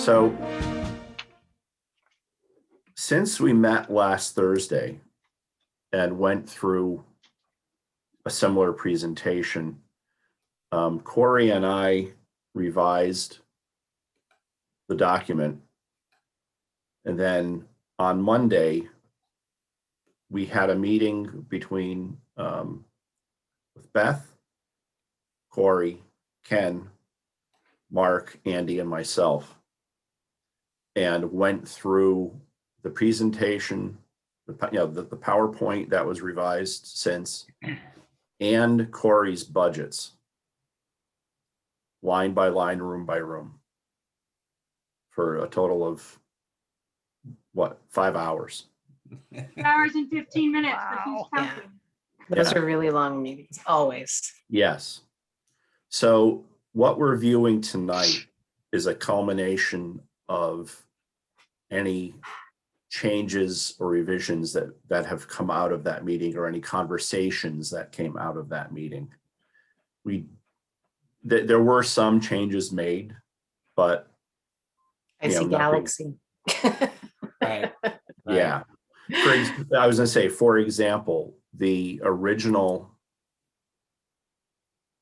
So since we met last Thursday and went through a similar presentation, Corey and I revised the document. And then on Monday, we had a meeting between with Beth, Corey, Ken, Mark, Andy, and myself, and went through the presentation, the PowerPoint that was revised since, and Corey's budgets, line by line, room by room, for a total of what, 5 hours? hours and 15 minutes, but Wow. who's counting? Those are really long meetings, always. Yes. So what we're viewing tonight is a culmination of any changes or revisions that have come out of that meeting, or any conversations that came out of that meeting. There were some changes made, but I see nothing. Galaxy. Right. Yeah. I was going to say, for example, the original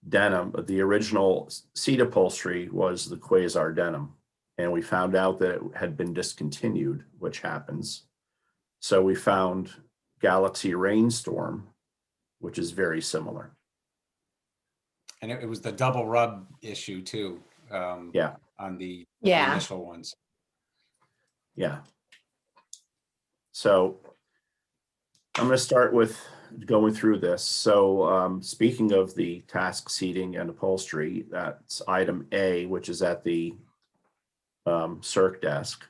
denim, the original seat upholstery was the Quasar denim. And we found out that it had been discontinued, which happens. So we found Galaxy Rainstorm, which is very similar. And it was the double rub issue too. Yeah. On the Yeah. initial ones. Yeah. So I'm going to start with going through this. So speaking of the task seating and upholstery, that's item A, which is at the circ desk.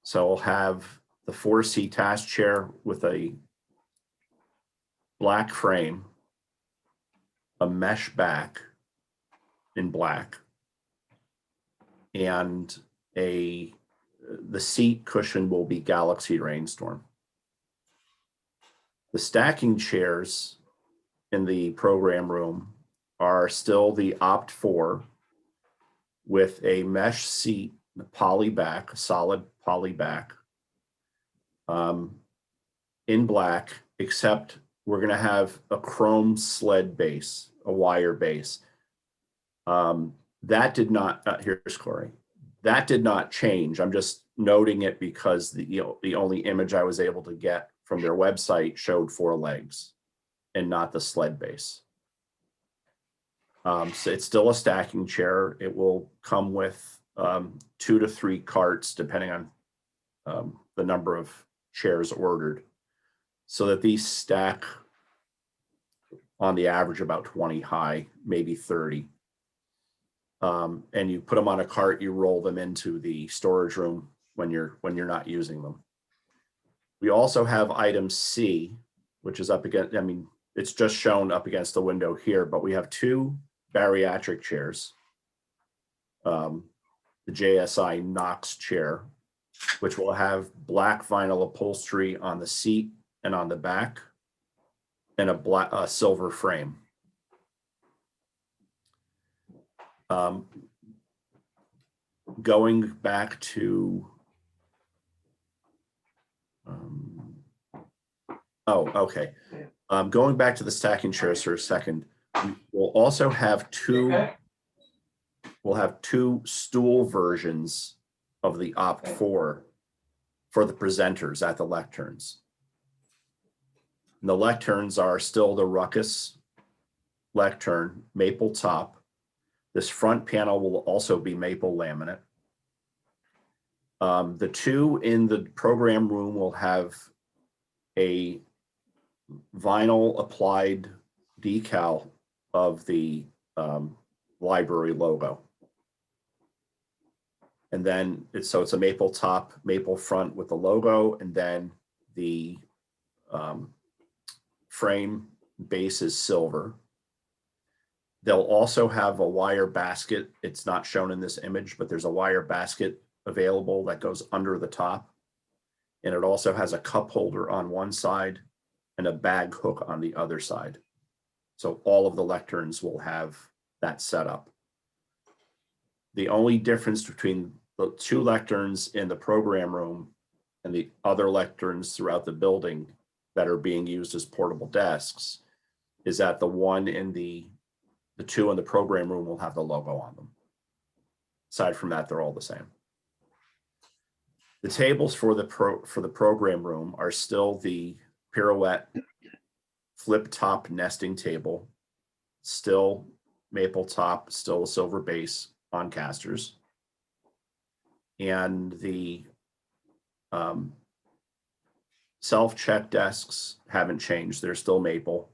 So we'll have the 4-seat task chair with a black frame, a mesh back in black, and the seat cushion will be Galaxy Rainstorm. The stacking chairs in the program room are still the Opt 4 with a mesh seat, a poly back, a solid poly back, in black, except we're going to have a chrome sled base, a wire base. That did not, here's Corey. That did not change. I'm just noting it because the only image I was able to get from their website showed 4 legs and not the sled base. So it's still a stacking chair. It will come with 2 to 3 carts, depending on the number of chairs ordered, so that these stack on the average about 20 high, maybe 30. And you put them on a cart, you roll them into the storage room when you're not using them. We also have item C, which is up against, I mean, it's just shown up against the window here, but we have 2 bariatric chairs. The JSI Knox chair, which will have black vinyl upholstery on the seat and on the back, and a silver frame. Going back to, going back to the stacking chairs for a second, we'll also have we'll have 2 stool versions of the Opt 4 for the presenters at the lecterns. And the lecterns are still the Ruckus lectern, maple top. This front panel will also be maple laminate. The 2 in the program room will have a vinyl applied decal of the library logo. And then it's a maple top, maple front with the logo, and then the frame base is silver. They'll also have a wire basket. It's not shown in this image, but there's a wire basket available that goes under the top. And it also has a cup holder on one side and a bag hook on the other side. So all of the lecterns will have that setup. The only difference between the 2 lecterns in the program room and the other lecterns throughout the building that are being used as portable desks is that the 2 in the program room will have the logo on them. Aside from that, they're all the same. The tables for the program room are still the pirouette flip top nesting table, still maple top, still a silver base on casters. And the self-check desks haven't changed. They're still maple.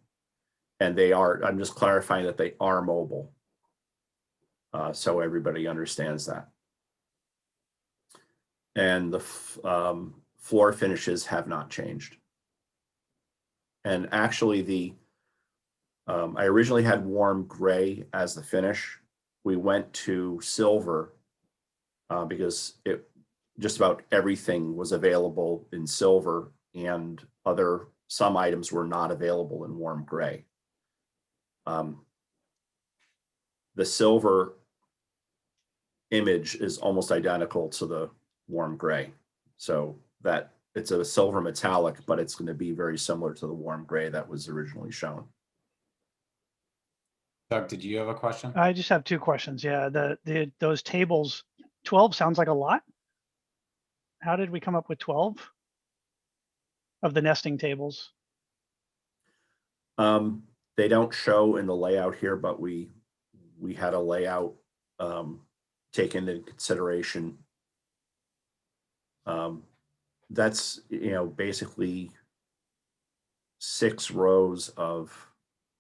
And they are, I'm just clarifying that they are mobile. So everybody understands that. And the floor finishes have not changed. And actually I originally had warm gray as the finish. We went to silver because just about everything was available in silver, and some items were not available in warm gray. The silver image is almost identical to the warm gray. So that it's a silver metallic, but it's going to be very similar to the warm gray that was originally shown. Doug, did you have a question? I just have 2 questions. Yeah, those tables, 12 sounds like a lot. How did we come up with 12 of the nesting tables? They don't show in the layout here, but we had a layout taken into consideration. That's, basically 6 rows of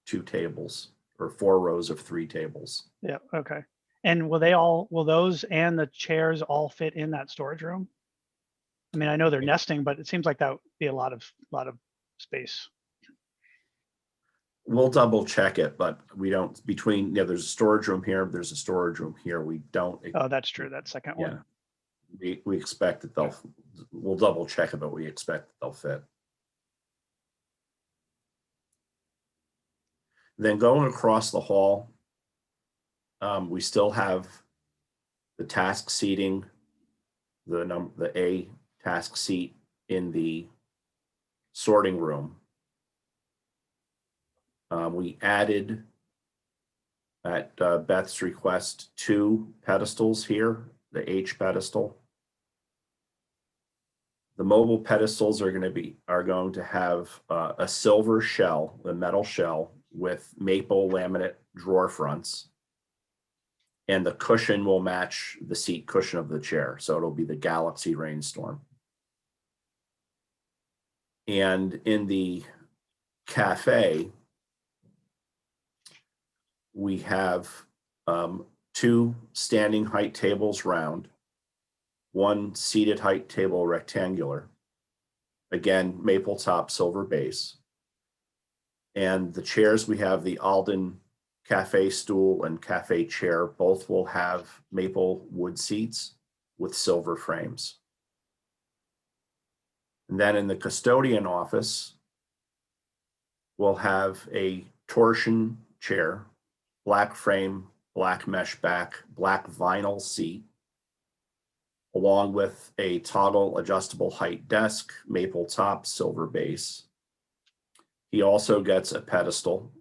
2 tables or 4 rows of 3 tables. Yeah, okay. And will those and the chairs all fit in that storage room? I mean, I know they're nesting, but it seems like that would be a lot of space. We'll double check it, but we don't there's a storage room here, there's a storage room here. We don't. Oh, that's true. That second one. Yeah. We expect that we'll double check it, but we expect that they'll fit. Then going across the hall, we still have the task seating, the A task seat in the sorting room. We added, at Beth's request, 2 pedestals here, the H pedestal. The mobile pedestals are going to have a silver shell, a metal shell with maple laminate drawer fronts. And the cushion will match the seat cushion of the chair. So it'll be the Galaxy Rainstorm. And in the cafe, we have 2 standing height tables round, 1 seated height table rectangular, again, maple top, silver base. And the chairs, we have the Alden cafe stool and cafe chair, both will have maple wood seats with silver frames. And then in the custodian office, we'll have a torsion chair, black frame, black mesh back, black vinyl seat, along with a toggle adjustable height desk, maple top, silver base. He also gets a pedestal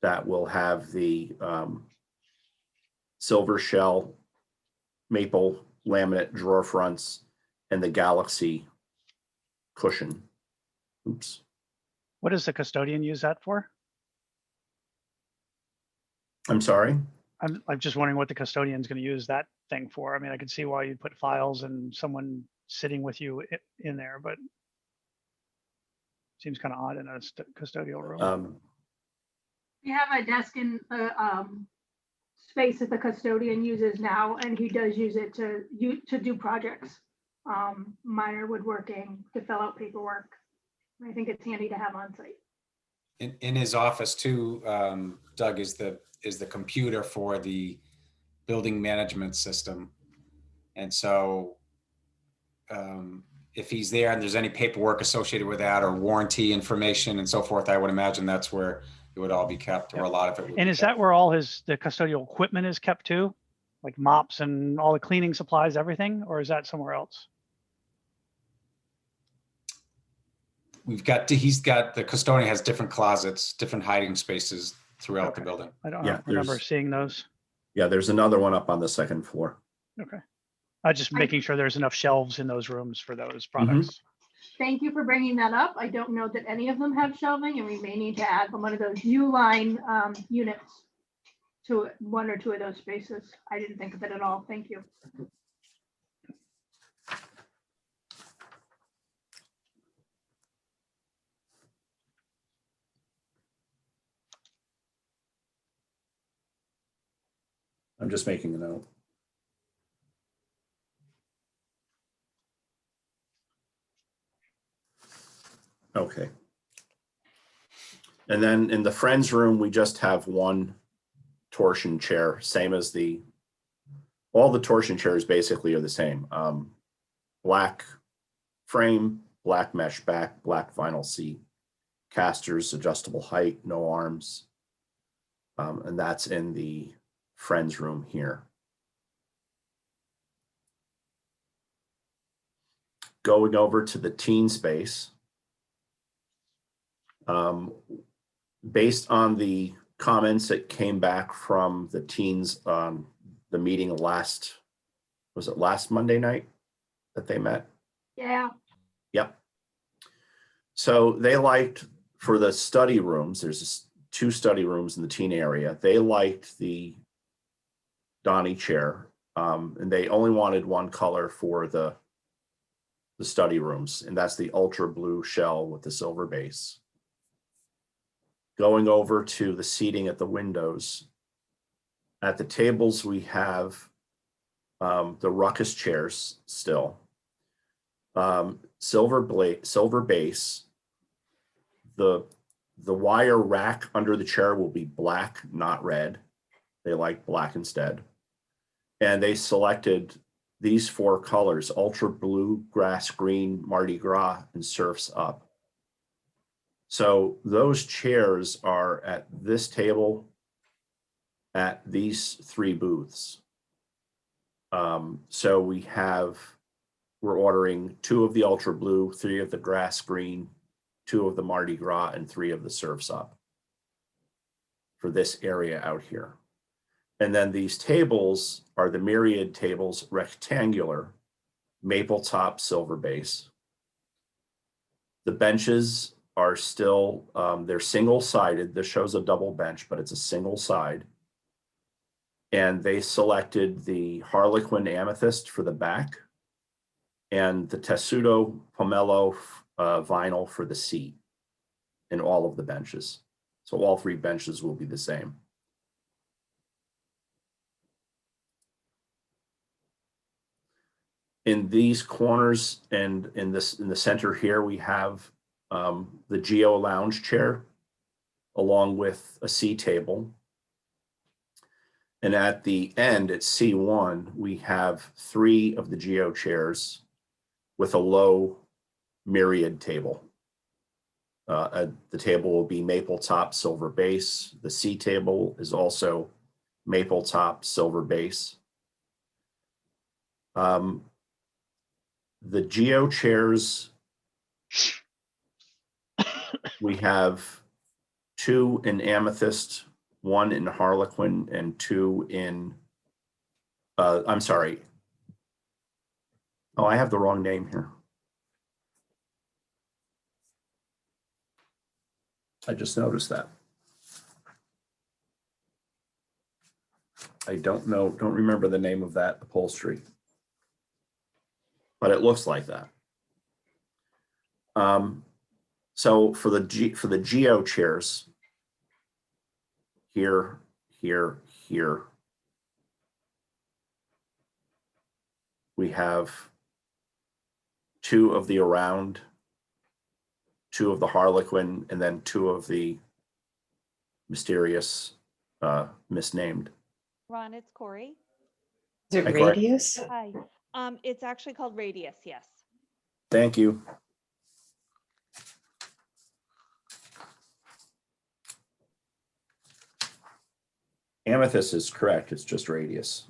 that will have the silver shell, maple laminate drawer fronts, and the Galaxy cushion. Oops. What does the custodian use that for? I'm sorry? I'm just wondering what the custodian's going to use that thing for. I mean, I could see why you'd put files and someone sitting with you in there, but seems kind of odd in a custodial room. We have a desk in the space that the custodian uses now, and he does use it to do projects, minor woodworking, to fill out paperwork. I think it's handy to have on site. In his office too, Doug, is the computer for the building management system. And so if he's there and there's any paperwork associated with that or warranty information and so forth, I would imagine that's where it would all be kept, or a lot of it would. And is that where all the custodial equipment is kept too? like mops and all the cleaning supplies, everything, or is that somewhere else? The custodian has different closets, different hiding spaces throughout the Okay. building. I don't Yeah, remember there's- seeing those. Yeah, there's another one up on the second floor. Okay. Just making sure there's enough shelves in those rooms for those Mm-hmm. products. Thank you for bringing that up. I don't know that any of them have shelving, and we may need to add one of those U-line units to one or two of those spaces. I didn't think of it at all. Thank you. I'm just making a note. Okay. And then in the Friends room, we just have one torsion chair, same as all the torsion chairs basically are the same. Black frame, black mesh back, black vinyl seat, casters, adjustable height, no arms. And that's in the Friends room here. Going over to the teen space. Based on the comments that came back from the teens on the meeting was it last Monday night that they met? Yeah. Yep. So they liked, for the study rooms, there's 2 study rooms in the teen area. They liked the Donnie chair, and they only wanted one color for the study rooms, and that's the ultra blue shell with the silver base. Going over to the seating at the windows. At the tables, we have the ruckus chairs still. Silver base. The wire rack under the chair will be black, not red. They like black instead. And they selected these 4 colors: ultra blue, grass green, Mardi Gras, and surfs up. So those chairs are at this table at these 3 booths. So we're ordering 2 of the ultra blue, 3 of the grass green, 2 of the Mardi Gras, and 3 of the surfs up for this area out here. And then these tables are the myriad tables, rectangular, maple top, silver base. The benches are still, they're single-sided. This shows a double bench, but it's a single side. And they selected the Harlequin Amethyst for the back and the Tessuto Pomelo vinyl for the seat in all of the benches. So all 3 benches will be the same. In these corners and in the center here, we have the Geo Lounge chair along with a C table. And at the end, at C1, we have 3 of the Geo chairs with a low myriad table. The table will be maple top, silver base. The C table is also maple top, silver base. The Geo chairs, we have 2 in amethyst, 1 in harlequin, and 2 in, I'm sorry. Oh, I have the wrong name here. I just noticed that. I don't remember the name of that upholstery, but it looks like that. So for the Geo chairs, here, we have 2 of the around, 2 of the harlequin, and then 2 of the mysterious, misnamed. Ron, it's Corey. Is it Hi, Corey. radius? Hi. It's actually called Radius, yes. Thank you. Amethyst is correct. It's just radius.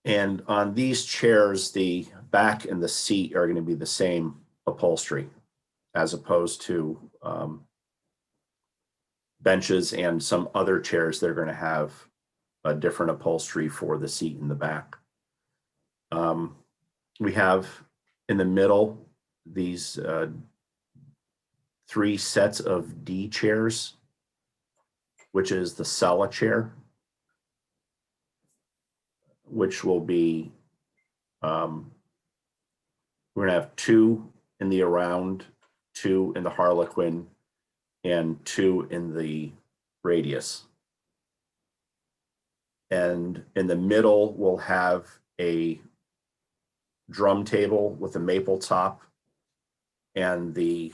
And on these chairs, the back and the seat are going to be the same upholstery as opposed to benches and some other chairs that are going to have a different upholstery for the seat in the back. We have in the middle these 3 sets of D chairs, which is the Sella chair, which will be, we're gonna have 2 in the Around, 2 in the Harlequin, and 2 in the Radius. And in the middle, we'll have a drum table with a maple top and the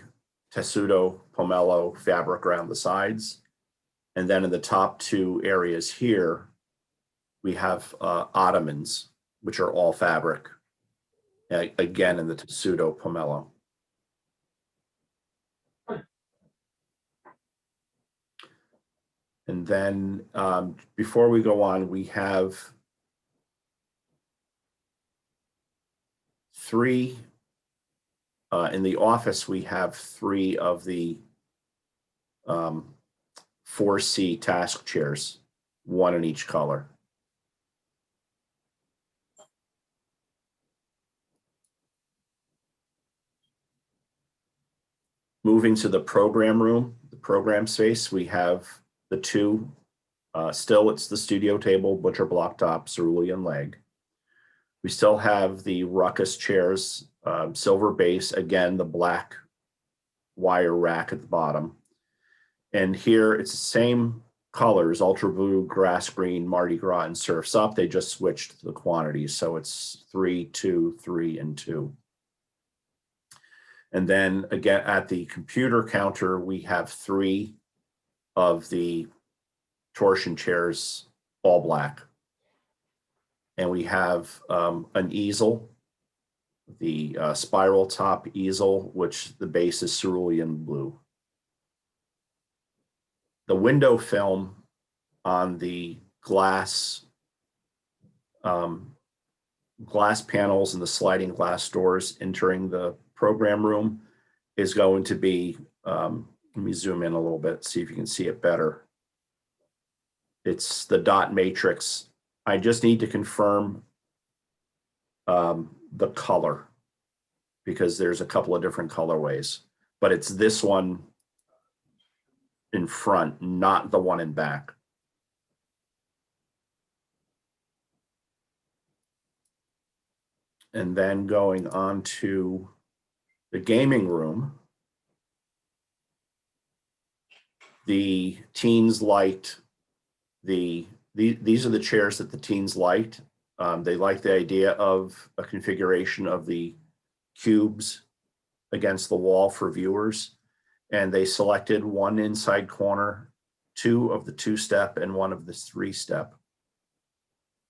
tessuto pomelo fabric around the sides. And then in the top 2 areas here, we have ottomans, which are all fabric, again in the tessuto pomelo. And then before we go on, we have 3, in the office, we have 3 of the 4C task chairs, 1 in each color. Moving to the program room, the program space, we have the 2, still it's the studio table, butcher block top, cerulean leg. We still have the ruckus chairs, silver base, again, the black wire rack at the bottom. And here it's the same colors, ultra blue, grass green, Mardi Gras, and Surf's Up. They just switched the quantities. So it's 3, 2, 3, and 2. And then again, at the computer counter, we have 3 of the torsion chairs, all black. And we have an easel, the spiral top easel, which the base is cerulean blue. The window film on the glass panels and the sliding glass doors entering the program room is going to be, let me zoom in a little bit, see if you can see it better. It's the dot matrix. I just need to confirm the color because there's a couple of different colorways, but it's this one in front, not the one in back. And then going on to the gaming room, the teens liked these are the chairs that the teens liked. They liked the idea of a configuration of the cubes against the wall for viewers. And they selected 1 inside corner, 2 of the 2-step, and 1 of the 3-step.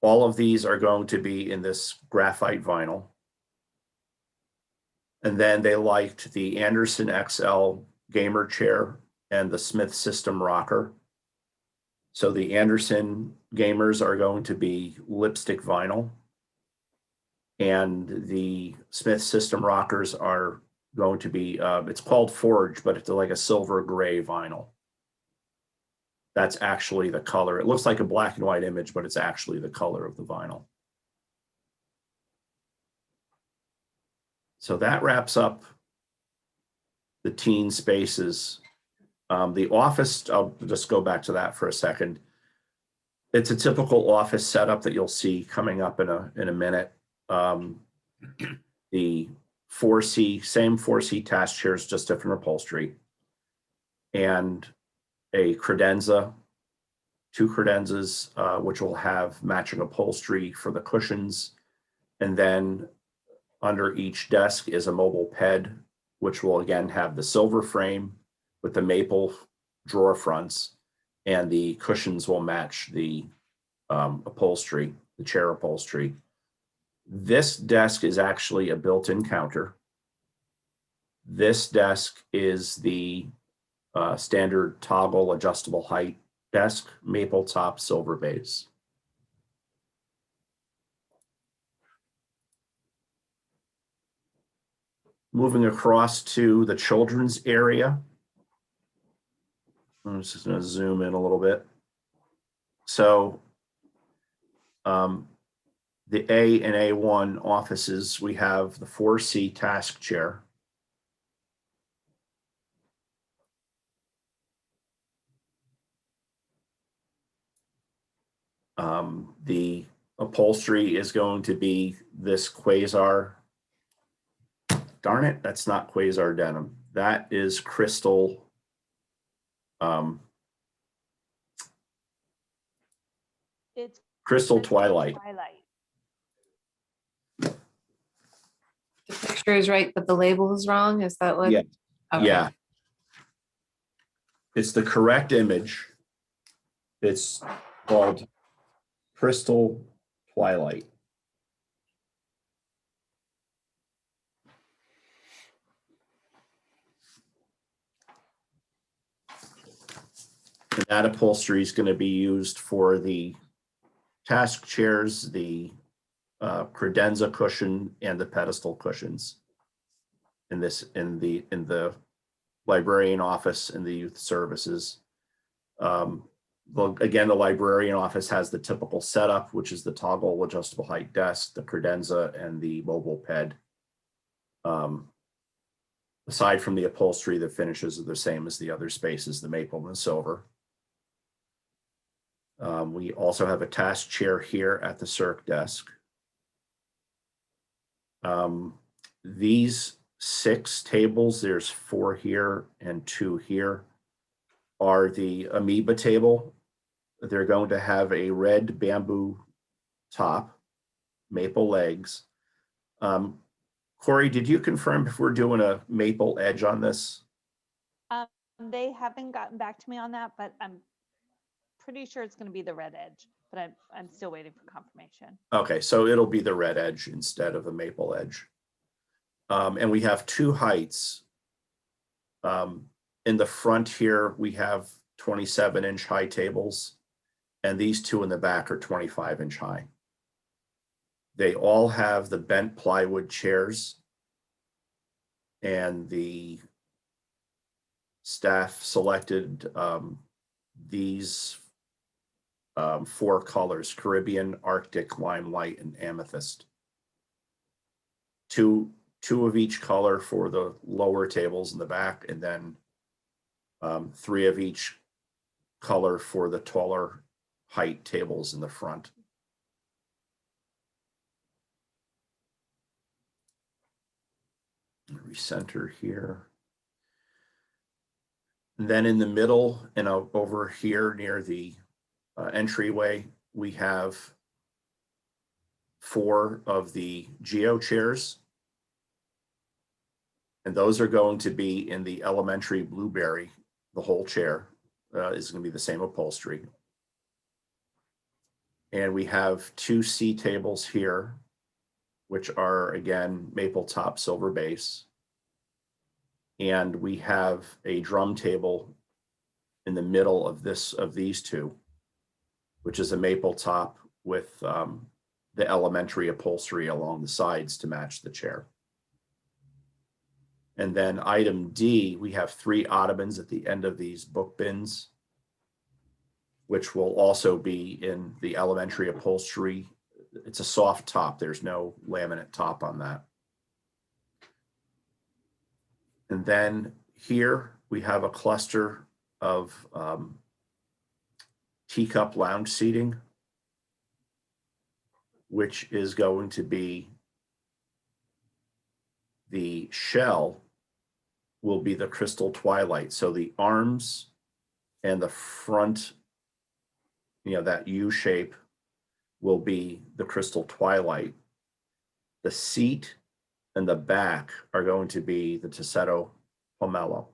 All of these are going to be in this graphite vinyl. And then they liked the Anderson XL gamer chair and the Smith System rocker. So the Anderson gamers are going to be lipstick vinyl. And the Smith System rockers are going to be, it's called Forge, but it's like a silver gray vinyl. That's actually the color. It looks like a black and white image, but it's actually the color of the vinyl. So that wraps up the teen spaces. The office, I'll just go back to that for a second. It's a typical office setup that you'll see coming up in a minute. The 4C, same 4C task chairs, just different upholstery. And a credenza, 2 credenzas, which will have matching upholstery for the cushions. And then under each desk is a mobile ped, which will again have the silver frame with the maple drawer fronts, and the cushions will match the upholstery, the chair upholstery. This desk is actually a built-in counter. This desk is the standard toggle adjustable height desk, maple top, silver base. Moving across to the children's area. I'm just going to zoom in a little bit. So the A and A1 offices, we have the 4C task chair. The upholstery is going to be this Quasar. Darn it, that's not Quasar denim. That is crystal. It's Crystal Twilight. The picture is right, but the label is wrong. Is that what? Yeah. Okay. Yeah. It's the correct image. It's called Crystal Twilight. And that upholstery is going to be used for the task chairs, the credenza cushion, and the pedestal cushions in the librarian office and the youth services. Well, again, the librarian office has the typical setup, which is the toggle adjustable height desk, the credenza, and the mobile ped. Aside from the upholstery, the finishes are the same as the other spaces, the maple and the silver. We also have a task chair here at the circ desk. These 6 tables, there's 4 here and 2 here, are the amoeba table. They're going to have a red bamboo top, maple legs. Corey, did you confirm if we're doing a maple edge on this? They haven't gotten back to me on that, but I'm pretty sure it's going to be the red edge, but I'm still waiting for confirmation. Okay, so it'll be the red edge instead of a maple edge. And we have 2 heights. In the front here, we have 27-inch high tables, and these 2 in the back are 25-inch high. They all have the bent plywood chairs, and the staff selected these 4 colors: Caribbean, Arctic, Limelight, and Amethyst. Two of each color for the lower tables in the back, and then 3 of each color for the taller height tables in the front. Recenter here. And then in the middle and over here near the entryway, we have 4 of the Geo chairs. And those are going to be in the elementary blueberry. The whole chair is going to be the same upholstery. And we have 2 C tables here, which are, again, maple top, silver base. And we have a drum table in the middle of these 2, which is a maple top with the elementary upholstery along the sides to match the chair. And then item D, we have 3 ottomans at the end of these book bins, which will also be in the elementary upholstery. It's a soft top. There's no laminate top on that. And then here we have a cluster of teacup lounge seating, which is going to be the shell will be the Crystal Twilight. So the arms and the front, that U shape will be the Crystal Twilight. The seat and the back are going to be the Tissetto Pomelo.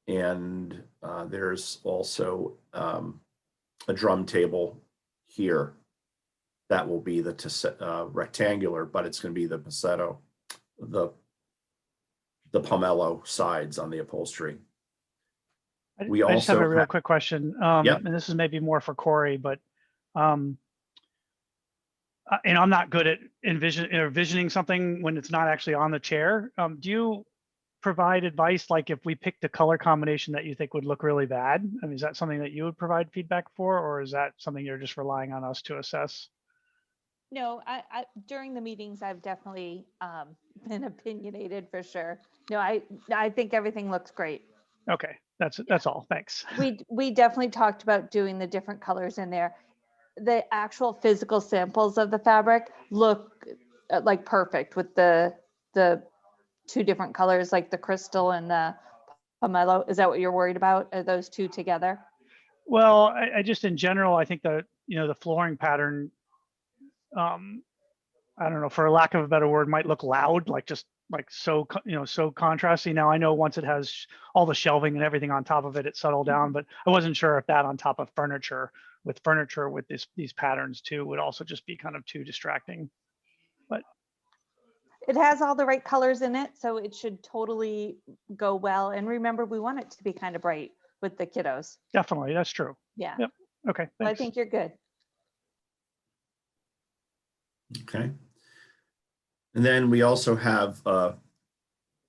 And there's also a drum table here that will be the rectangular, but it's going to be the Tissetto, the pomelo sides on the upholstery. We I just have also a real quick question. Yep. And this is maybe more for Corey, but and I'm not good at envisioning something when it's not actually on the chair. Do you provide advice, like if we picked a color combination that you think would look really bad? I mean, is that something that you would provide feedback for, or is that something you're just relying on us to assess? No, during the meetings, I've definitely been opinionated for sure. No, I think everything looks great. Okay, that's all. Thanks. We definitely talked about doing the different colors in there. The actual physical samples of the fabric look like perfect with the two different colors, like the crystal and the pomelo. Is that what you're worried about? Are those two together? Well, I just in general, I think that, the flooring pattern, I don't know, for lack of a better word, might look loud, like just like so, so contrasty. Now I know once it has all the shelving and everything on top of it, it's settled down, but I wasn't sure if that on top of furniture with these patterns too would also just be kind of too distracting. But It has all the right colors in it, so it should totally go well. And remember, we want it to be kind of bright with the kiddos. definitely, that's true. Yeah, Yep. Okay, so I thanks. think you're good. Okay. And then we also have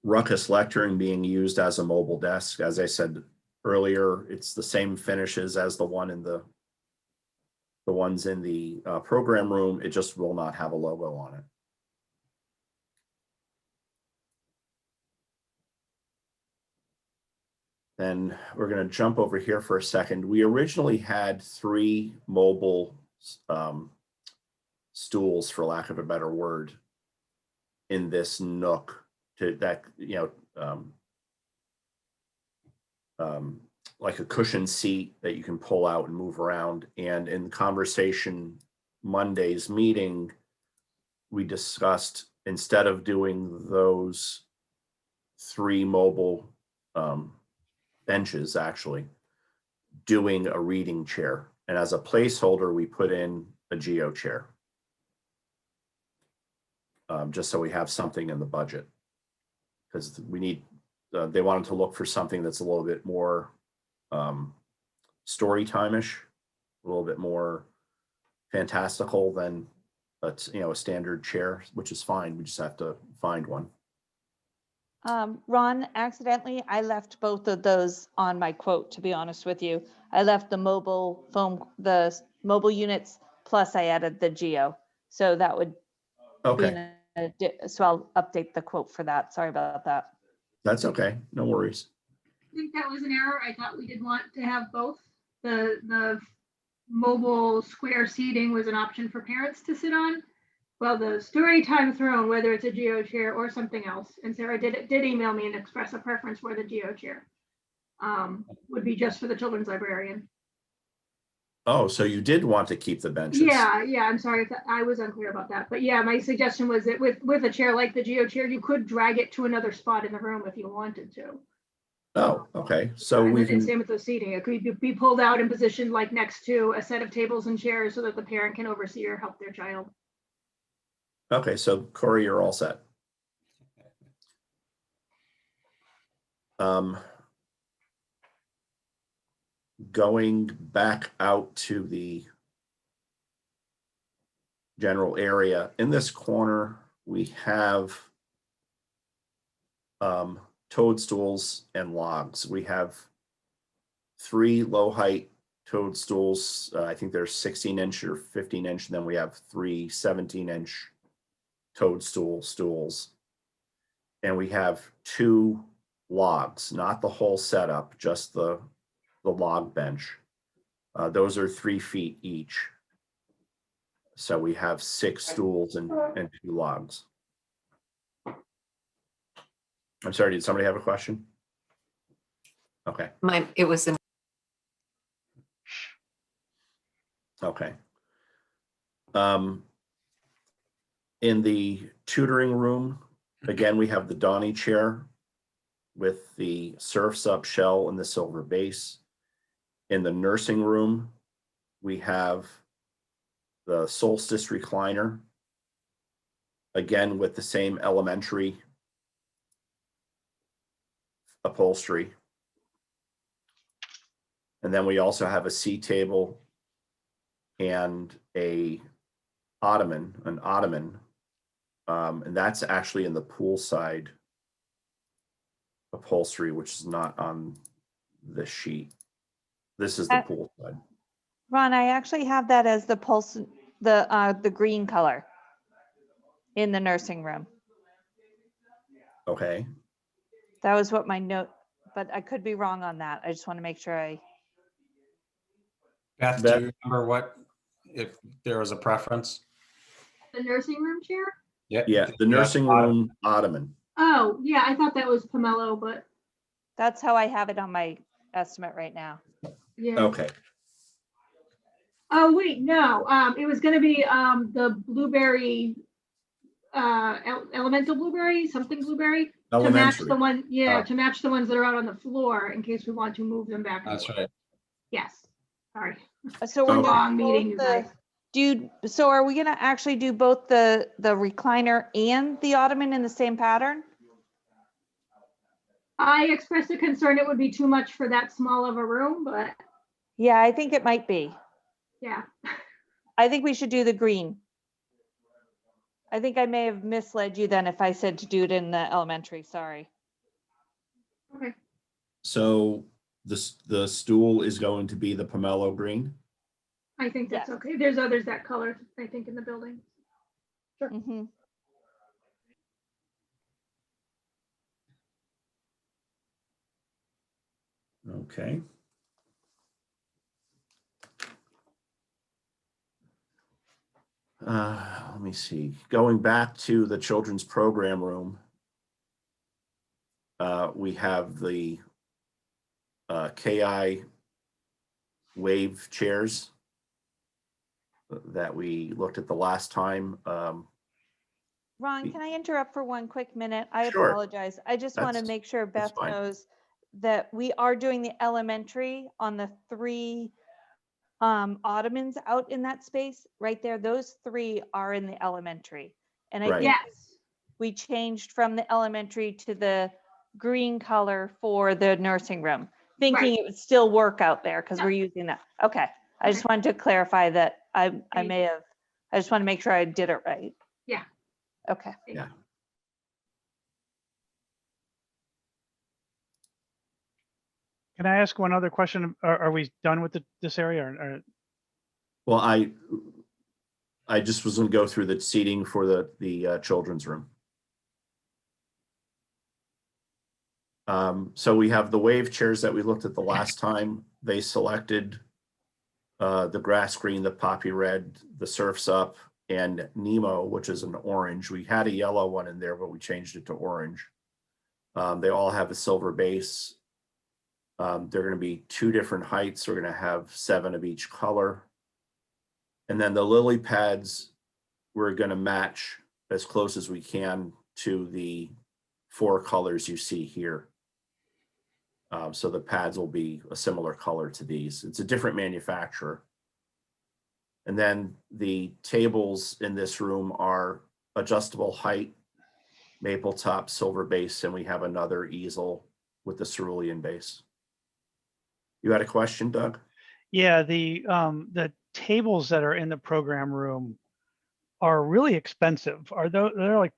ruckus lectern being used as a mobile desk. As I said earlier, it's the same finishes as the ones in the program room. It just will not have a logo on it. Then we're going to jump over here for a second. We originally had 3 mobile stools, for lack of a better word, in this nook like a cushion seat that you can pull out and move around. And in conversation Monday's meeting, we discussed, instead of doing those 3 mobile benches, actually doing a reading chair. And as a placeholder, we put in a geo chair. Just so we have something in the budget, because we need, they wanted to look for something that's a little bit more story time-ish, a little bit more fantastical than a standard chair, which is fine. We just have to find one. Ron, accidentally, I left both of those on my quote, to be honest with you. I left the mobile mobile units, plus I added the geo. So that would Okay, so I'll update the quote for that. Sorry about that. that's okay. No worries. I think that was an error. I thought we did want to have both. The mobile square seating was an option for parents to sit on. Well, the story time throne, whether it's a geo chair or something else, and Sarah did email me and express a preference for the geo chair, would be just for the children's librarian. Oh, so you did want to keep the benches? Yeah, I'm sorry if I was unclear about that, but yeah, my suggestion was that with a chair like the geo chair, you could drag it to another spot in the room if you wanted to. Oh, okay. So we And can, same with the seating. It could be pulled out and positioned like next to a set of tables and chairs so that the parent can oversee or help their child. okay, so Corey, you're all set. Going back out to the general area, in this corner, we have toadstools and logs. We have 3 low height toadstools. I think they're 16-inch or 15-inch. And then we have 3 17-inch toadstool stools. And we have 2 logs, not the whole setup, just the log bench. Those are 3 feet each. So we have 6 stools and 2 logs. I'm sorry, did somebody have a question? Okay. It was in Okay. In the tutoring room, again, we have the Donnie chair with the Surf's Up shell and the silver base. In the nursing room, we have the Solstice recliner, again with the same elementary upholstery. And then we also have a C table and a an ottoman, and that's actually in the poolside upholstery, which is not on the sheet. This is the pool side. Ron, I actually have that as the green color in the nursing room. Okay. That was what my note, but I could be wrong on that. I just want to make sure Beth, do you remember if there was a preference? The nursing room chair? Yeah, the nursing room ottoman. Oh, yeah, I thought that was pomelo, but that's how I have it on my estimate right now. yeah. Okay. Oh, wait, no, it was gonna be, the blueberry, elemental blueberry, something blueberry. To match Elementary. the one, yeah, Oh. to match the ones that are out on the floor in case we want to move them back. and That's forth. right. Yes, sorry. So we're Okay. Long doing meeting, you guys. so are we gonna actually do both the recliner and the ottoman in the same pattern? I expressed a concern it would be too much for that small of a room, but Yeah, I think it might be. yeah. I think we should do the green. I think I may have misled you then if I said to do it in the elementary, sorry. Okay, So the stool is going to be the pomelo green. I think that's Yes. okay. There's others that color, I think, in the building. Mhm. Okay. Let me see. Going back to the children's program room, we have the KI wave chairs that we looked at the last time. Ron, can I interrupt for one quick minute? I Sure. apologize. I just want to That's- make sure that's Beth fine. knows that we are doing the elementary on the 3 ottomans out in that space right there. Those 3 are in the elementary. And I Right. think Yes, we changed from the elementary to the green color for the nursing room, thinking Right. it would still work out there because Yeah. we're using that. Okay. I just wanted to clarify that I Great. may have, I just want to make sure I did it right. Yeah. Okay. Yeah. Can I ask one other question? Are we done with this area or? Well, I just was going to go through the seating for the children's room. So we have the wave chairs that we looked at the last time. They selected the grass green, the poppy red, the Surf's Up, and Nemo, which is an orange. We had a yellow one in there, but we changed it to orange. They all have a silver base. They're going to be 2 different heights. We're going to have 7 of each color. And then the lily pads, we're going to match as close as we can to the 4 colors you see here. So the pads will be a similar color to these. It's a different manufacturer. And then the tables in this room are adjustable height, maple top, silver base, and we have another easel with the cerulean base. You had a question, Doug? Yeah, the tables that are in the program room are really expensive. They're like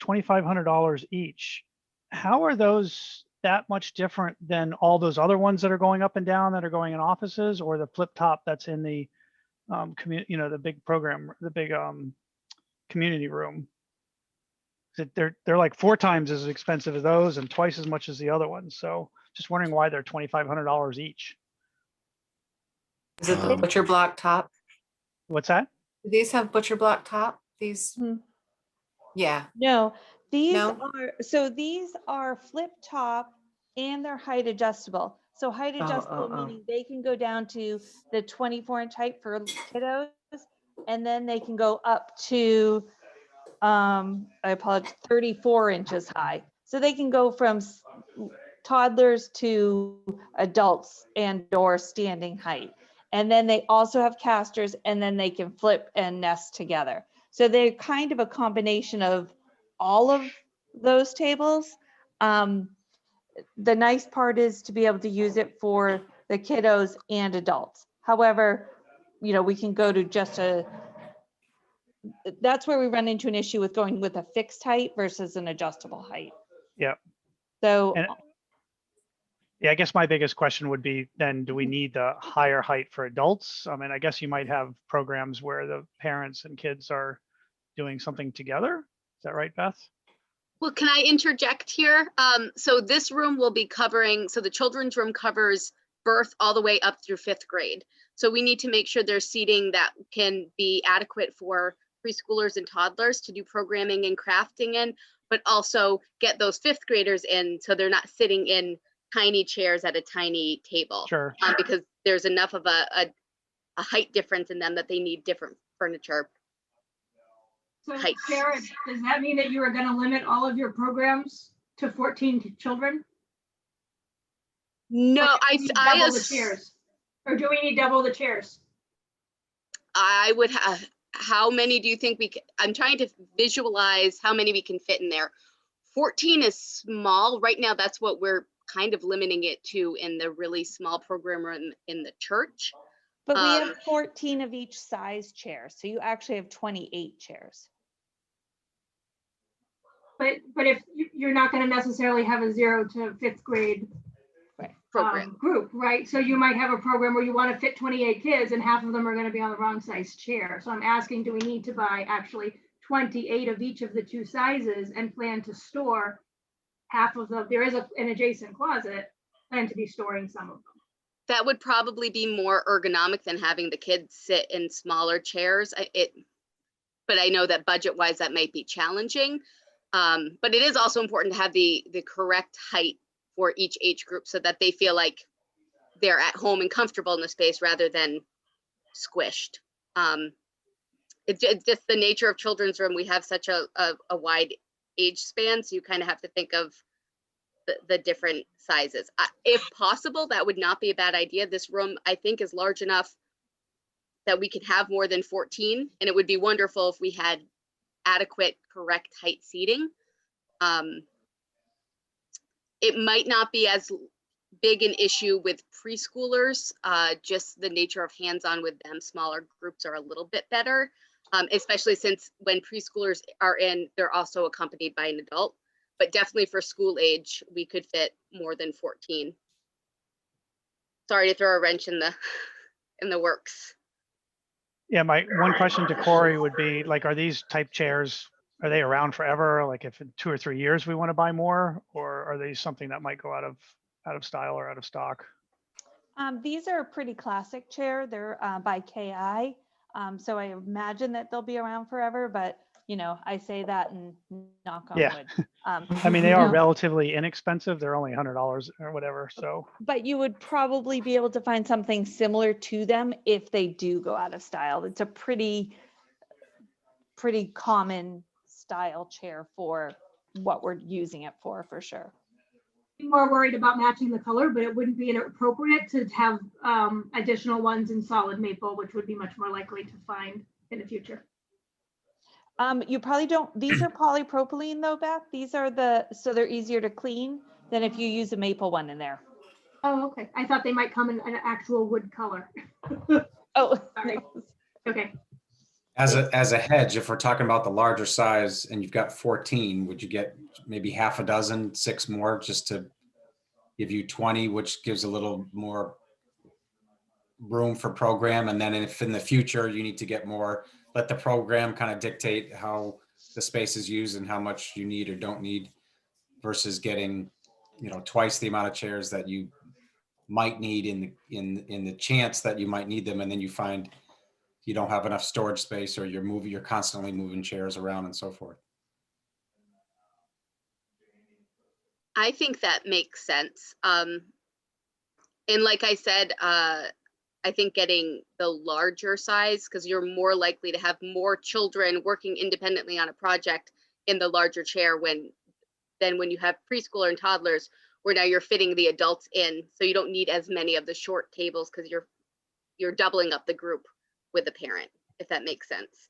$2,500 each. How are those that much different than all those other ones that are going up and down that are going in offices, or the flip top that's in the the big program, the big community room? They're like 4 times as expensive as those and twice as much as the other ones. So just wondering why they're $2,500 each. Is it the butcher block top? What's that? Do these have butcher block top? These? Hmm. Yeah. No, these No? are flip top and they're height adjustable. So height adjustable meaning they can go down to the 24-inch height for kiddos, and then they can go up to I apologize, 34 inches high. So they can go from toddlers to adults and or standing height. And then they also have casters, and then they can flip and nest together. So they're kind of a combination of all of those tables. The nice part is to be able to use it for the kiddos and adults. However, we can go to just that's where we run into an issue with going with a fixed height versus an adjustable height. Yep. So And yeah, I guess my biggest question would be then, do we need the higher height for adults? I mean, I guess you might have programs where the parents and kids are doing something together. Is that right, Beth? Well, can I interject here? So this room will be covering, so the children's room covers birth all the way up through 5th grade. So we need to make sure there's seating that can be adequate for preschoolers and toddlers to do programming and crafting in, but also get those 5th graders in so they're not sitting in tiny chairs at a tiny table. Sure. Because there's enough of a height difference in them that they need different furniture. So Height. Sarah, does that mean that you are going to limit all of your programs to 14 children? No, Or do we need double the I chairs? Or do we need double the chairs? would have, how many do you think we can, I'm trying to visualize how many we can fit in there. 14 is small. Right now, that's what we're kind of limiting it to in the really small program room in the church. but we have 14 of each size chair. So you actually have 28 chairs. But if you're not going to necessarily have a 0 to 5th grade Program. group, right? So you might have a program where you want to fit 28 kids and half of them are going to be on the wrong size chair. So I'm asking, do we need to buy actually 28 of each of the 2 sizes and plan to store half of them? There is an adjacent closet, plan to be storing some of them. That would probably be more ergonomic than having the kids sit in smaller chairs. But I know that budget-wise, that might be challenging. But it is also important to have the correct height for each age group so that they feel like they're at home and comfortable in the space rather than squished. It's just the nature of children's room. We have such a wide age span, so you kind of have to think of the different sizes. If possible, that would not be a bad idea. This room, I think, is large enough that we could have more than 14, and it would be wonderful if we had adequate, correct height seating. It might not be as big an issue with preschoolers, just the nature of hands-on with them. Smaller groups are a little bit better, especially since when preschoolers are in, they're also accompanied by an adult. But definitely for school age, we could fit more than 14. Sorry to throw a wrench in the works. Yeah, my one question to Corey would be like, are these type chairs, are they around forever? Like if in 2 or 3 years we want to buy more, or are they something that might go out of style or out of stock? These are a pretty classic chair. They're by KI. So I imagine that they'll be around forever, but you know, I say that and knock on Yeah. wood. I mean, they you are know, relatively inexpensive. They're only $100 or whatever. So but you would probably be able to find something similar to them if they do go out of style. It's a pretty common style chair for what we're using it for sure. I'm more worried about matching the color, but it wouldn't be inappropriate to have additional ones in solid maple, which would be much more likely to find in the future. You probably don't, these are polypropylene though, Beth. These are so they're easier to clean than if you use a maple one in there. Oh, okay. I thought they might come in an actual wood color. Oh, Sorry. Okay. As a hedge, if we're talking about the larger size and you've got 14, would you get maybe half a dozen, 6 more, just to give you 20, which gives a little more room for program? And then if in the future you need to get more, let the program kind of dictate how the space is used and how much you need or don't need, versus getting, you know, twice the amount of chairs that you might need in the chance that you might need them, and then you find you don't have enough storage space, or you're constantly moving chairs around and so forth. I think that makes sense. And like I said, I think getting the larger size, because you're more likely to have more children working independently on a project in the larger chair than when you have preschooler and toddlers, where now you're fitting the adults in. So you don't need as many of the short tables because you're doubling up the group with a parent, if that makes sense.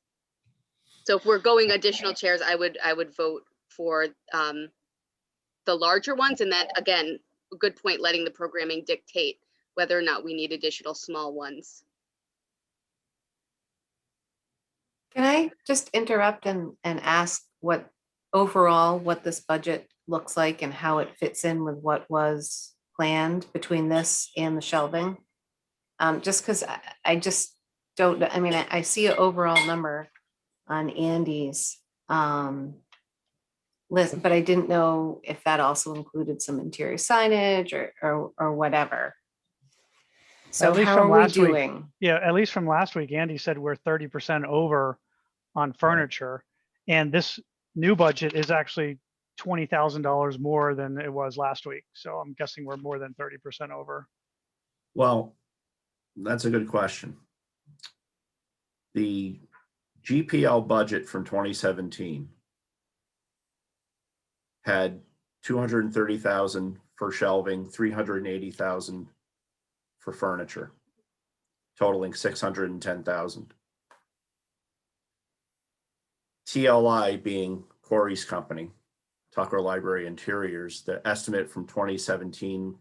So if we're going additional chairs, I would vote for the larger ones. And then again, a good point, letting the programming dictate whether or not we need additional small ones. Can I just interrupt and ask what overall, what this budget looks like and how it fits in with what was planned between this and the shelving? Just because I just don't, I mean, I see an overall number on Andy's list, but I didn't know if that also included some interior signage or whatever. So least how from are we last week. doing? Yeah, at least from last week, Andy said we're 30% over on furniture. And this new budget is actually $20,000 more than it was last week. So I'm guessing we're more than 30% over. Well, that's a good question. The GPL budget from 2017 had 230,000 for shelving, 380,000 for furniture, totaling 610,000. TLI being Corey's company, Tucker Library Interiors, the estimate from 2017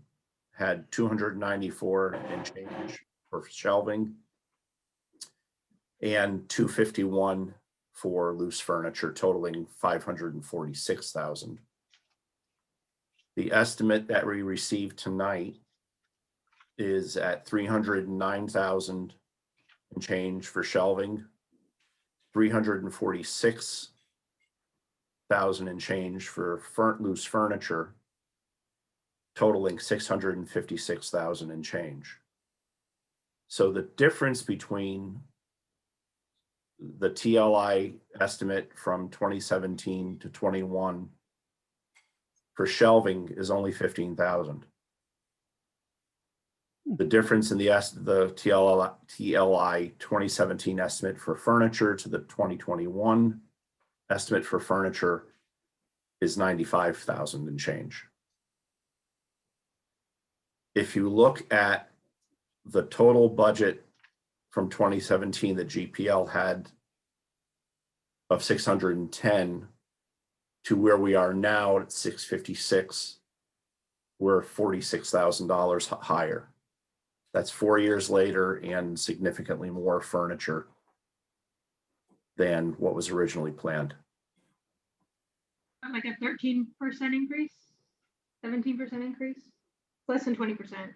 had 294 and change for shelving and 251 for loose furniture, totaling 546,000. The estimate that we received tonight is at 309,000 and change for shelving, 346,000 and change for loose furniture, totaling 656,000 and change. So the difference between the TLI estimate from 2017 to 21 for shelving is only 15,000. The difference in the TLI 2017 estimate for furniture to the 2021 estimate for furniture is 95,000 and change. If you look at the total budget from 2017 that GPL had of 610 to where we are now at 656, we're $46,000 higher. That's 4 years later and significantly more furniture than what was originally planned. Like a 13% increase, 17% increase, less than 20%.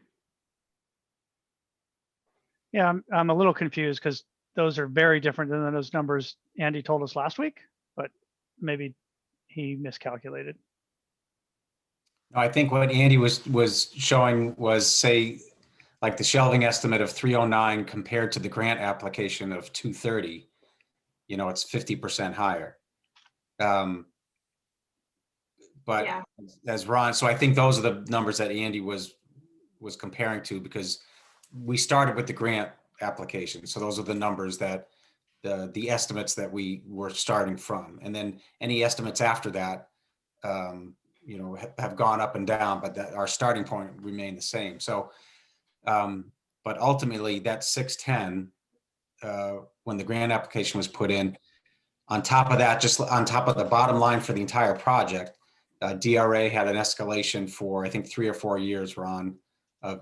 Yeah, I'm a little confused because those are very different than those numbers Andy told us last week, but maybe he miscalculated. I think what Andy was showing was, say, like the shelving estimate of 309 compared to the grant application of 230, you know, it's 50% higher. But Yeah. as Ron, so I think those are the numbers that Andy was comparing to, because we started with the grant application. So those are the numbers that the estimates that we were starting from. And then any estimates after that, you know, have gone up and down, but that our starting point remained the same. So, but ultimately that 610, when the grant application was put in, on top of that, just on top of the bottom line for the entire project, DRA had an escalation for, I think, 3 or 4 years, Ron,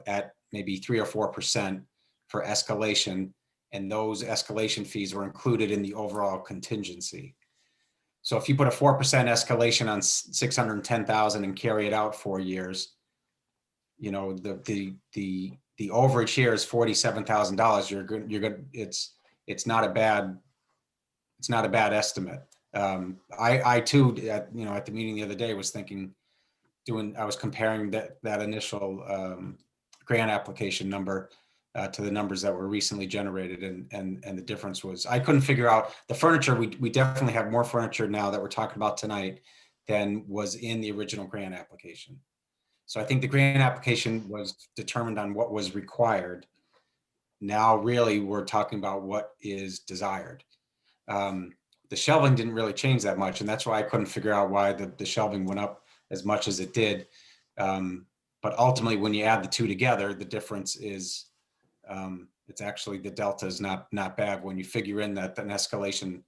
at maybe 3 or 4% for escalation. And those escalation fees were included in the overall contingency. So if you put a 4% escalation on 610,000 and carry it out 4 years, you know, the overage here is $47,000. You're good. It's not a bad estimate. I too, you know, at the meeting the other day was thinking, I was comparing that initial grant application number to the numbers that were recently generated, and the difference was, I couldn't figure out the furniture. We definitely have more furniture now that we're talking about tonight than was in the original grant application. So I think the grant application was determined on what was required. Now really we're talking about what is desired. The shelving didn't really change that much, and that's why I couldn't figure out why the shelving went up as much as it did. But ultimately, when you add the two together, the difference is, it's actually, the delta is not bad when you figure in that an escalation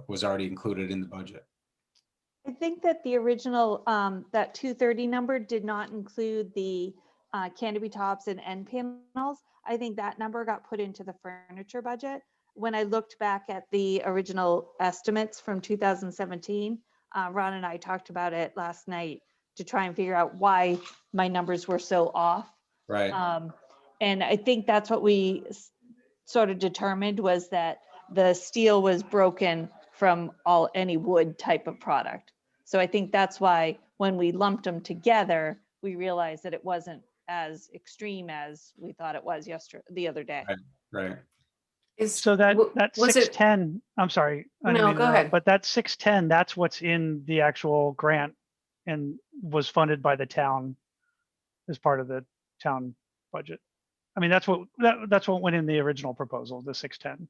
was already included in the budget. I think that the original, that 230 number did not include the canopy tops and end panels. I think that number got put into the furniture budget. when I looked back at the original estimates from 2017, Ron and I talked about it last night to try and figure out why my numbers were so off. Right. And I think that's what we sort of determined, was that the steel was broken from any wood type of product. So I think that's why when we lumped them together, we realized that it wasn't as extreme as we thought it was the other day. Right. So that was it, 610, I'm sorry. I didn't No, mean to go interrupt, ahead. But that 610, that's what's in the actual grant and was funded by the town as part of the town budget. I mean, that's what went in the original proposal, the 610.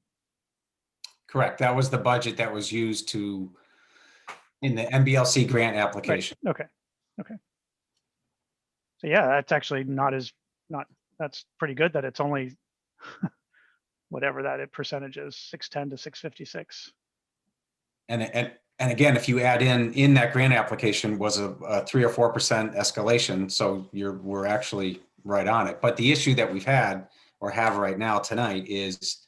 Correct. That was the budget that was used in the MBLC grant Right, application. okay. So yeah, that's actually that's pretty good that it's only whatever that percentage is, 610 to 656. And again, if you add in that grant application was a 3 or 4% escalation, so we're actually right on it. But the issue that we've had or have right now tonight is,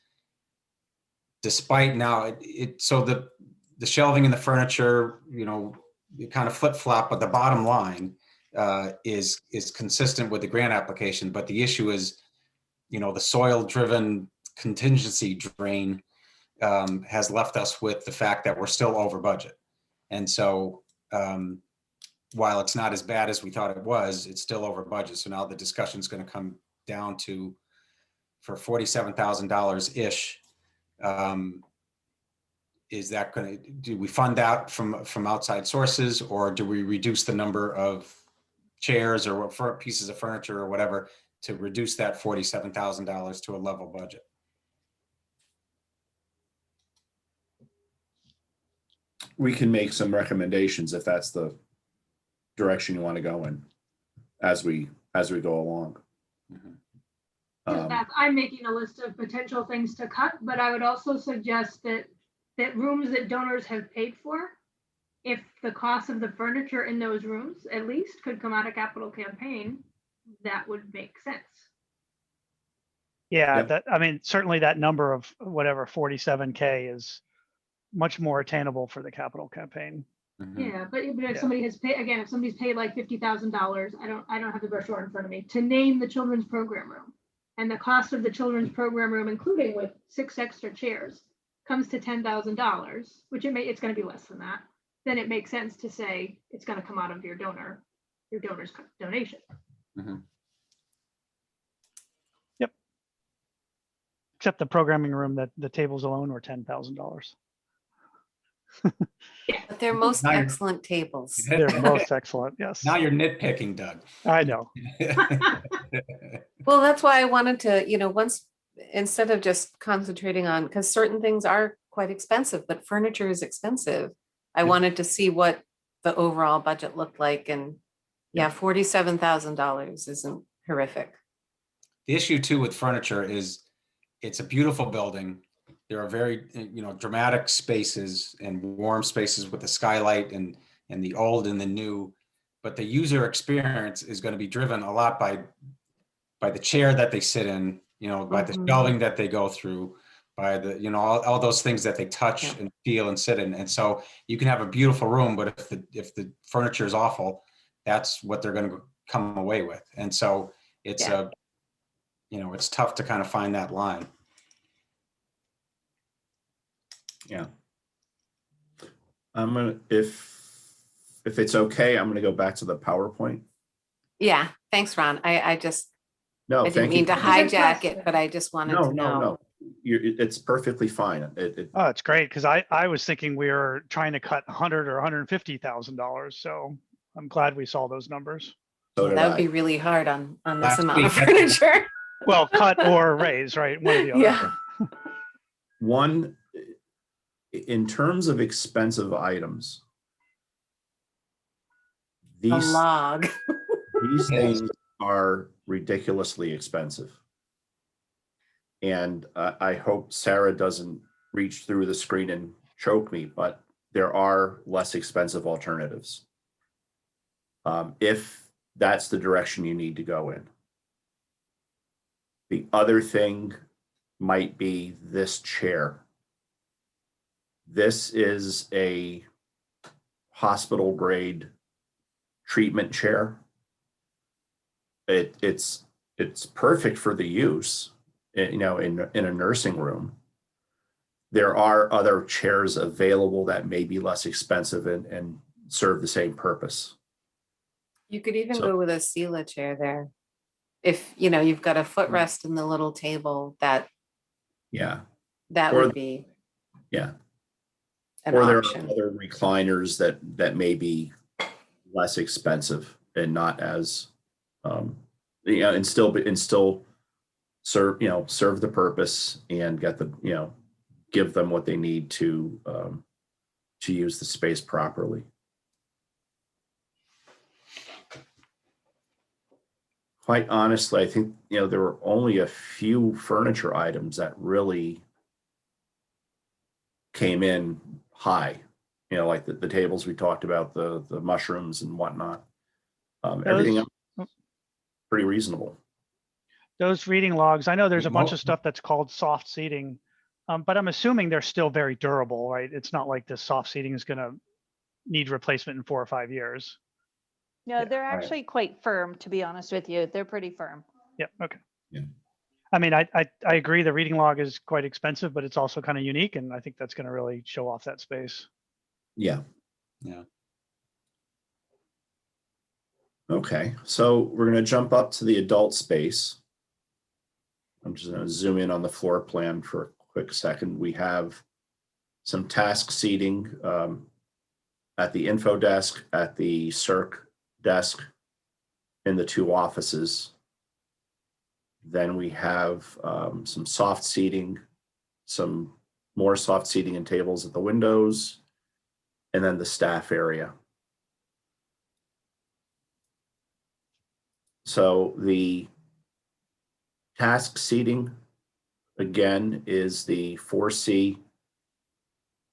despite now so the shelving and the furniture, you kind of flip flop, but the bottom line is consistent with the grant application. But the issue is, the soil driven contingency drain has left us with the fact that we're still over budget. And so while it's not as bad as we thought it was, it's still over budget. So now the discussion is going to come down to, for $47,000-ish, is that do we fund that from outside sources, or do we reduce the number of chairs or pieces of furniture or whatever to reduce that $47,000 to a level budget? We can make some recommendations if that's the direction you want to go in as we go along. I'm making a list of potential things to cut, but I would also suggest that rooms that donors have paid for, if the cost of the furniture in those rooms at least could come out of capital campaign, that would make sense. Yeah, Yep. I mean, certainly that number of whatever 47K is much more attainable for the capital campaign. Yeah, but if Yeah. somebody has paid, again, if somebody's paid like $50,000, I don't have the brochure in front of me, to name the children's program room, and the cost of the children's program room, including with 6 extra chairs, comes to $10,000, which it's going to be less than that, then it makes sense to say it's going to come out of your donor's donation. Yep. Except the programming room, that the tables alone were $10,000. But they're most Now you're- excellent tables. They're most excellent. Yes, Now you're nitpicking, Doug. I know. Well, that's why I wanted to, instead of just concentrating on, because certain things are quite expensive, but furniture is expensive. I Yeah. wanted to see what the overall budget looked like, and yeah, $47,000 isn't horrific. The issue too with furniture is it's a beautiful building. There are very, dramatic spaces and warm spaces with the skylight and the old and the new, but the user experience is going to be driven a lot by the chair that they sit in, by the shelving that they go through, by the, all those things that they touch and feel and sit in. And so you can have a beautiful room, but if the furniture is awful, that's what they're going to come away with. And so it's it's tough to kind of find that line. Yeah. I'm gonna, if it's okay, I'm gonna go back to the PowerPoint. Yeah, thanks, Ron. I didn't Thank mean you. to hijack it, but I just wanted to know. No. It's perfectly fine. Oh, it's great, because I was thinking we were trying to cut $100,000 or $150,000. So I'm glad we saw those numbers. So did That would I. be really hard on this Last amount of week, furniture. Well, cut or raise, right? One or the other. Yeah. One, in terms of expensive items, A these log. these things are ridiculously expensive. And I hope Sarah doesn't reach through the screen and choke me, but there are less expensive alternatives. If that's the direction you need to go in. The other thing might be this chair. This is a hospital grade treatment chair. It's perfect for the use, you know, in a nursing room. There are other chairs available that may be less expensive and serve the same purpose. You could even So- go with a Sela chair there. If, you know, you've got a footrest in the little table, that Yeah, that Or- would be yeah. an Or there are option. other recliners that may be less expensive and not as, you know, and still serve, you know, serve the purpose and get the, you know, give them what they need to use the space properly. Quite honestly, I think, you know, there were only a few furniture items that really came in high, you know, like the tables we talked about, the mushrooms and whatnot. Everything Those, else pretty reasonable. those reading logs, I know there's a bunch Well- of stuff that's called soft seating, but I'm assuming they're still very durable, right? It's not like this soft seating is gonna need replacement in 4 or 5 years. No, Yeah, they're right. actually quite firm, to be honest with you. They're pretty firm. Yep, okay. Yeah. I mean, I agree the reading log is quite expensive, but it's also kind of unique, and I think that's gonna really show off that space. Yeah. Yeah. Okay, so we're going to jump up to the adult space. I'm just going to zoom in on the floor plan for a quick second. We have some task seating at the info desk, at the circ desk, in the 2 offices. Then we have some soft seating, some more soft seating and tables at the windows, and then the staff area. So the task seating, again, is the 4C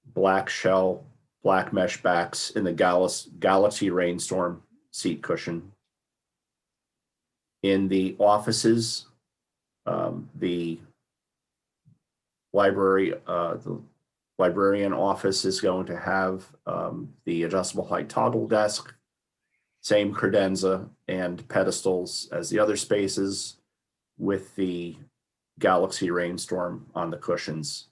black shell, black mesh backs in the Galaxy Rainstorm seat cushion. In the offices, the librarian office is going to have the adjustable height toggle desk, same credenza and pedestals as the other spaces, with the Galaxy Rainstorm on the cushions.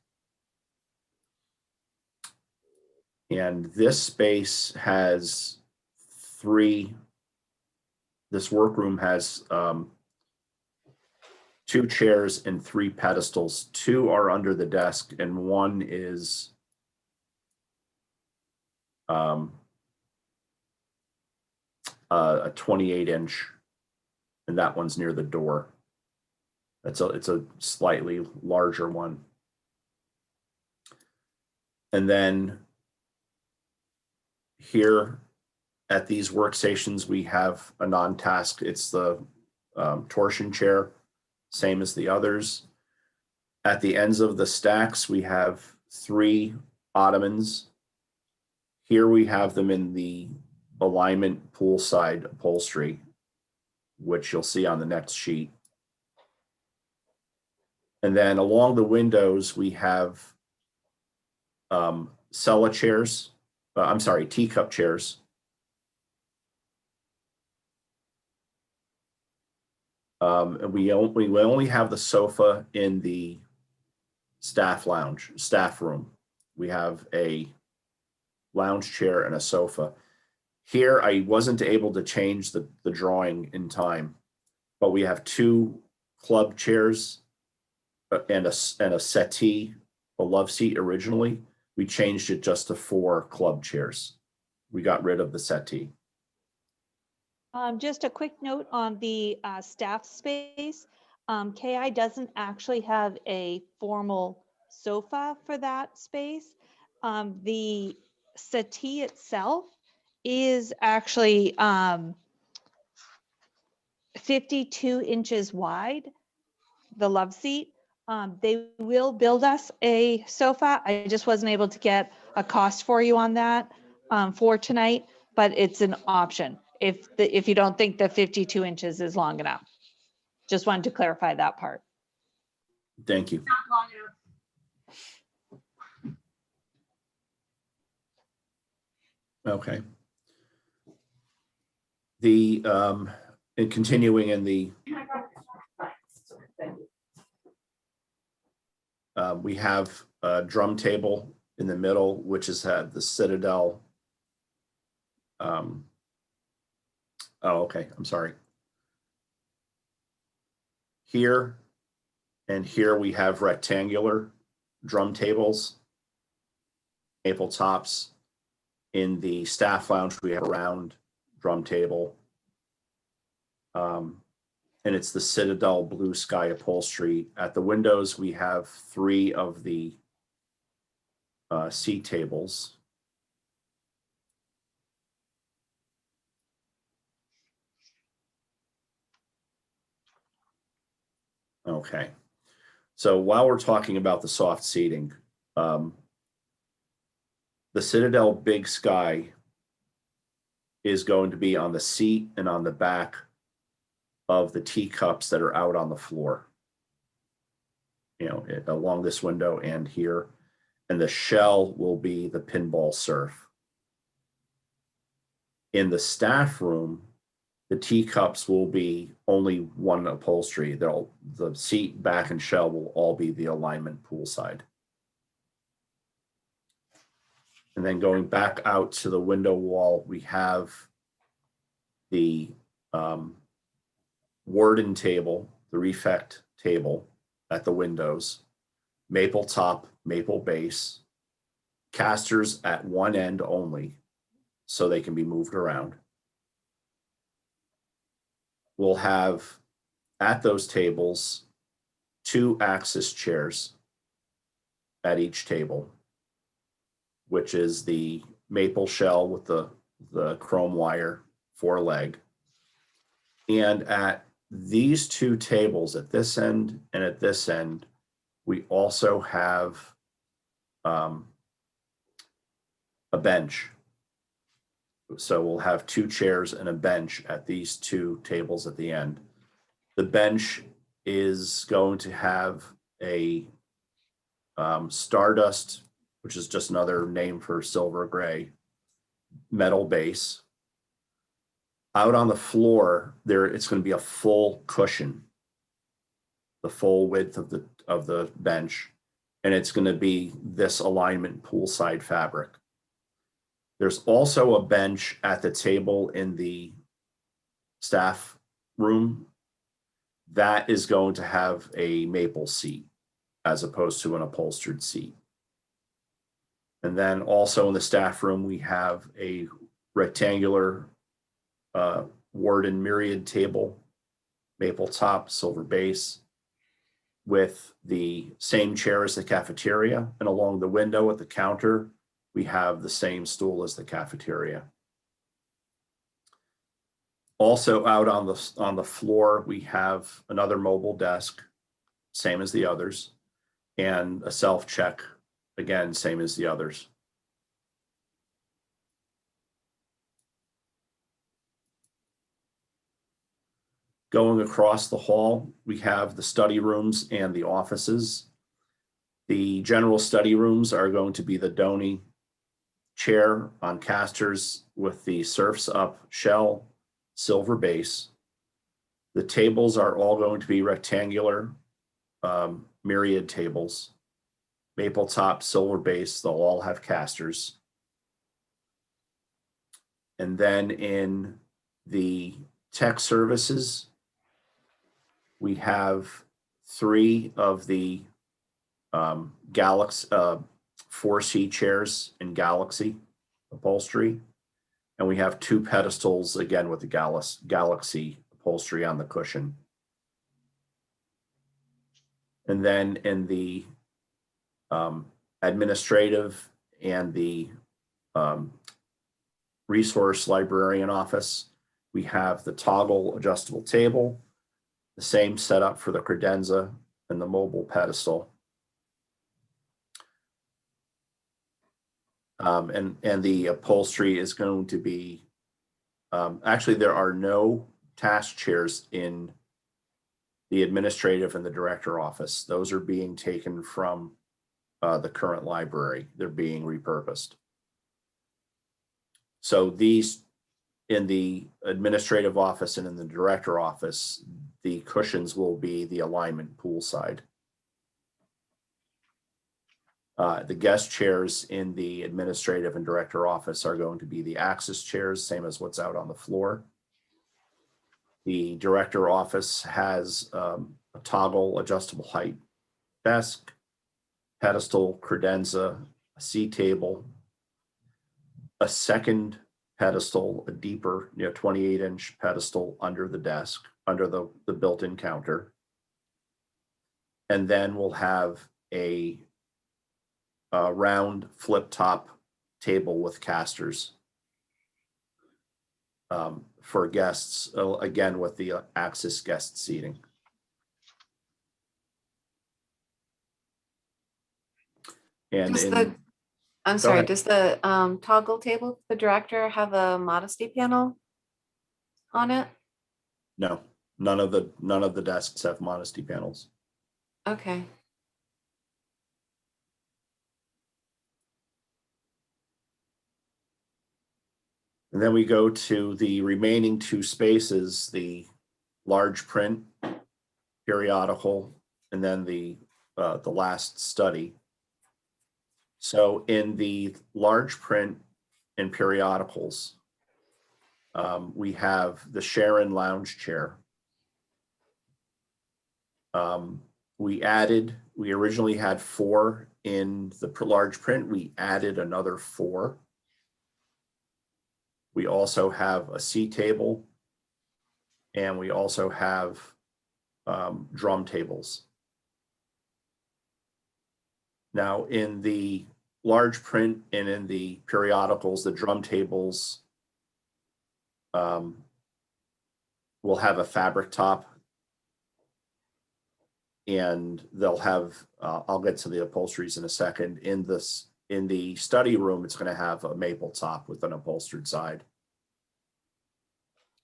And this space has this workroom has 2 chairs and 3 pedestals. 2 are under the desk and 1 is a 28-inch, and that one's near the door. It's a slightly larger one. And then here at these workstations, we have a non-task. It's the torsion chair, same as the others. At the ends of the stacks, we have 3 ottomans. Here we have them in the alignment poolside upholstery, which you'll see on the next sheet. And then along the windows, we have Sella chairs, teacup chairs. And we only have the sofa in the staff room. We have a lounge chair and a sofa. Here, I wasn't able to change the drawing in time, but we have 2 club chairs and a settee, a love seat originally. We changed it just to 4 club chairs. We got rid of the settee. Just a quick note on the staff space. KI doesn't actually have a formal sofa for that space. The settee itself is actually 52 inches wide, the love seat. They will build us a sofa. I just wasn't able to get a cost for you on that for tonight, but it's an option if you don't think the 52 inches is long enough. Just wanted to clarify that part. Thank you. Not long enough. Okay. The, and continuing in the, we have a drum table in the middle, which has had the Citadel. Oh, okay, I'm sorry. Here and here we have rectangular drum tables, maple tops. In the staff lounge, we have a round drum table. And it's the Citadel blue sky upholstery. At the windows, we have 3 of the seat tables. Okay. So while we're talking about the soft seating, the Citadel Big Sky is going to be on the seat and on the back of the teacups that are out on the floor, you know, along this window and here. And the shell will be the pinball surf. In the staff room, the teacups will be only one upholstery. The seat, back, and shell will all be the alignment poolside. And then going back out to the window wall, we have the warden table, the refect table at the windows, maple top, maple base, casters at one end only, so they can be moved around. We'll have at those tables 2 axis chairs at each table, which is the maple shell with the chrome wire 4-leg. And at these 2 tables, at this end and at this end, we also have a bench. So we'll have 2 chairs and a bench at these 2 tables at the end. The bench is going to have a Stardust, which is just another name for silver gray, metal base. Out on the floor, it's going to be a full cushion, the full width of the bench, and it's going to be this alignment poolside fabric. There's also a bench at the table in the staff room that is going to have a maple seat as opposed to an upholstered seat. And then also in the staff room, we have a rectangular Warden Myriad table, maple top, silver base, with the same chair as the cafeteria. And along the window at the counter, we have the same stool as the cafeteria. Also out on the floor, we have another mobile desk, same as the others, and a self-check, again, same as the others. Going across the hall, we have the study rooms and the offices. The general study rooms are going to be the Donny chair on casters with the Surf's Up shell, silver base. The tables are all going to be rectangular Myriad tables, maple top, silver base. They'll all have casters. And then in the tech services, we have 3 of the Galaxy 4C chairs in Galaxy upholstery. And we have 2 pedestals, again, with the Galaxy upholstery on the cushion. And then in the administrative and the resource librarian office, we have the toggle adjustable table, the same setup for the credenza and the mobile pedestal. And the upholstery is going to be, actually there are no task chairs in the administrative and the director office. Those are being taken from the current library. They're being repurposed. So these, in the administrative office and in the director office, the cushions will be the alignment poolside. The guest chairs in the administrative and director office are going to be the Axis chairs, same as what's out on the floor. The director office has a toggle adjustable height desk, pedestal, credenza, a C table, a second pedestal, a deeper, 28-inch pedestal under the desk, under the built-in counter. And then we'll have a round flip top table with casters for guests, again, with the Axis guest seating. And I'm sorry, does the toggle table, the director, have a modesty panel on it? no, none of the desks have modesty panels. Okay. And then we go to the remaining two spaces, the large print periodical, and then the last study. So in the large print and periodicals, we have the Sharon lounge chair. We originally had 4 in the large print. We added another 4. We also have a C table, and we also have drum tables. Now, in the large print and in the periodicals, the drum tables will have a fabric top, and they'll have, I'll get to the upholsteries in a second. In the study room, it's going to have a maple top with an upholstered side.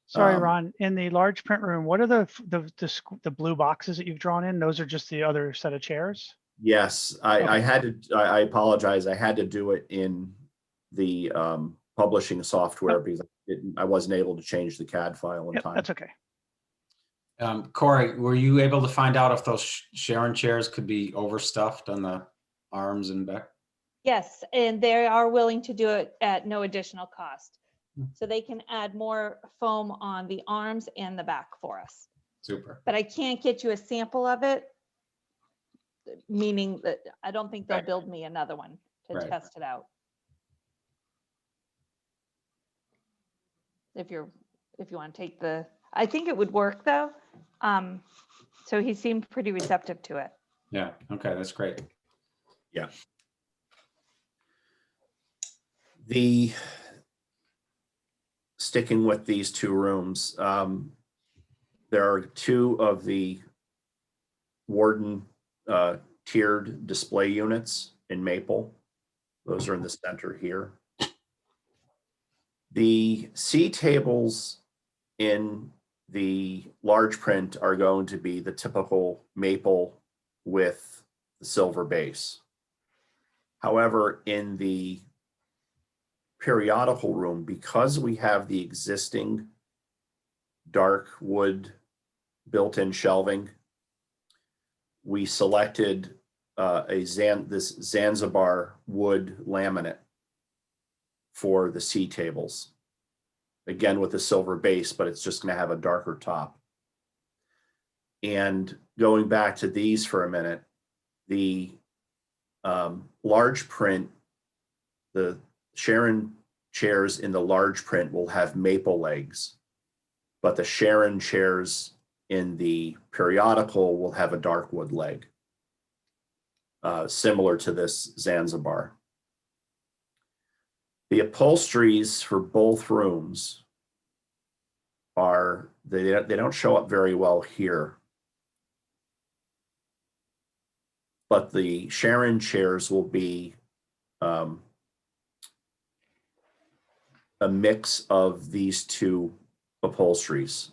Sorry, Ron, in the large print room, what are the blue boxes that you've drawn in? Those are just the other set of chairs? Yes, I had to, I apologize. I had to do it in the publishing software because I wasn't able to change the CAD file in Yep, time. that's okay. Corey, were you able to find out if those Sharon chairs could be overstuffed on the arms and back? Yes, and they are willing to do it at no additional cost. So they can add more foam on the arms and the back for us. Super. But I can't get you a sample of it, meaning that I don't think they'll Right. build me another one to Right. test it out. If you want to take I think it would work though. So he seemed pretty receptive to it. Yeah, okay, that's great. Yeah. Sticking with these 2 rooms, there are 2 of the Warden tiered display units in maple. Those are in the center here. The C tables in the large print are going to be the typical maple with the silver base. However, in the periodical room, because we have the existing dark wood built-in shelving, we selected this Zanzibar wood laminate for the C tables. Again, with a silver base, but it's just going to have a darker top. And going back to these for a minute, the large print, the Sharon chairs in the large print will have maple legs, but the Sharon chairs in the periodical will have a dark wood leg, similar to this Zanzibar. The upholsteries for both rooms they don't show up very well here, but the Sharon chairs will be a mix of these 2 upholsteries.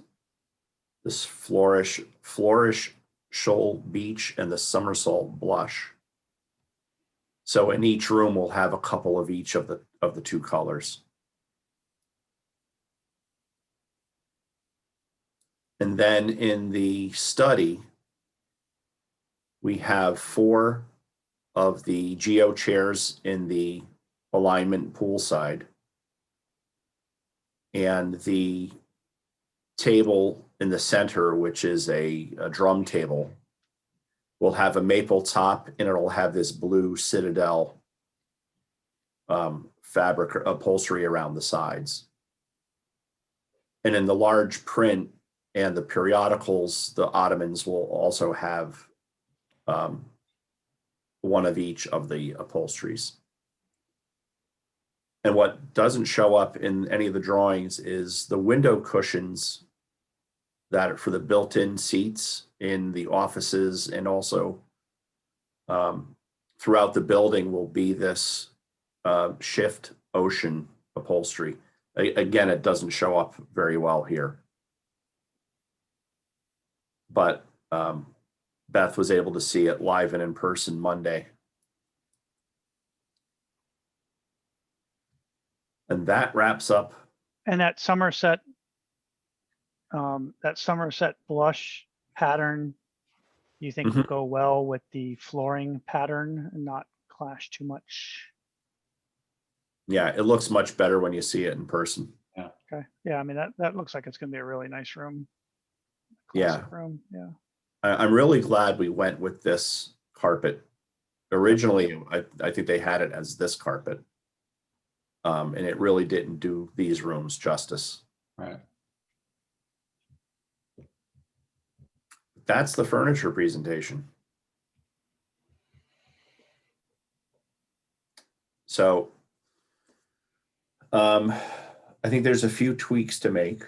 this flourish shoal beach, and the somersault blush. So in each room, we'll have a couple of each of the two colors. And then in the study, we have 4 of the geo chairs in the alignment poolside. And the table in the center, which is a drum table, will have a maple top, and it'll have this blue citadel fabric or upholstery around the sides. And in the large print and the periodicals, the ottomans will also have one of each of the upholsteries. And what doesn't show up in any of the drawings is the window cushions that are for the built-in seats in the offices, and also throughout the building will be this shift ocean upholstery. Again, it doesn't show up very well here. But Beth was able to see it live and in person Monday. And that wraps up. And that Somerset blush pattern, you think will go well with the flooring pattern and not clash too much? Yeah, it looks much better when you see it in person. Okay. Yeah, I mean, that looks like it's going to be a really nice room. Yeah. Classic room. Yeah. I'm really glad we went with this carpet. Originally, I think they had it as this carpet. And it really didn't do these rooms justice. Right. That's the furniture presentation. So I think there's a few tweaks to make.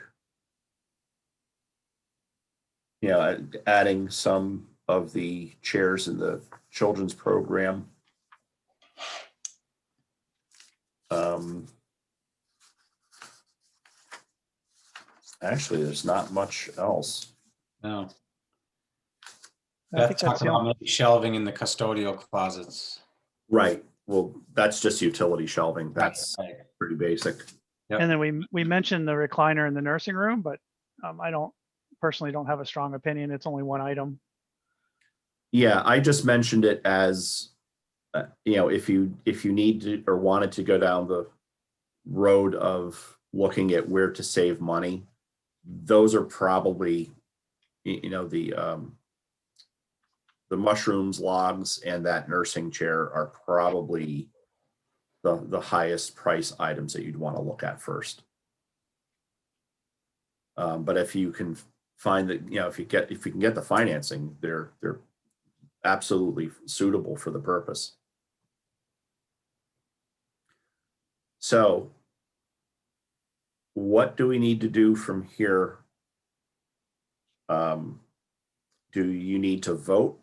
You know, adding some of the chairs in the children's program. Actually, there's not much else. No. I think Beth that's talked the about only- maybe shelving in the custodial closets. Right. Well, that's just utility shelving. That's Right. pretty basic. Yep. And then we mentioned the recliner in the nursing room, but I personally don't have a strong opinion. It's only one item. Yeah, I just mentioned it as, you know, if you need to or wanted to go down the road of looking at where to save money, those are probably, you know, the mushrooms, logs, and that nursing chair are probably the highest price items that you'd want to look at first. But if you can find that, you know, if you can get the financing, they're absolutely suitable for the purpose. So what do we need to do from here? Do you need to vote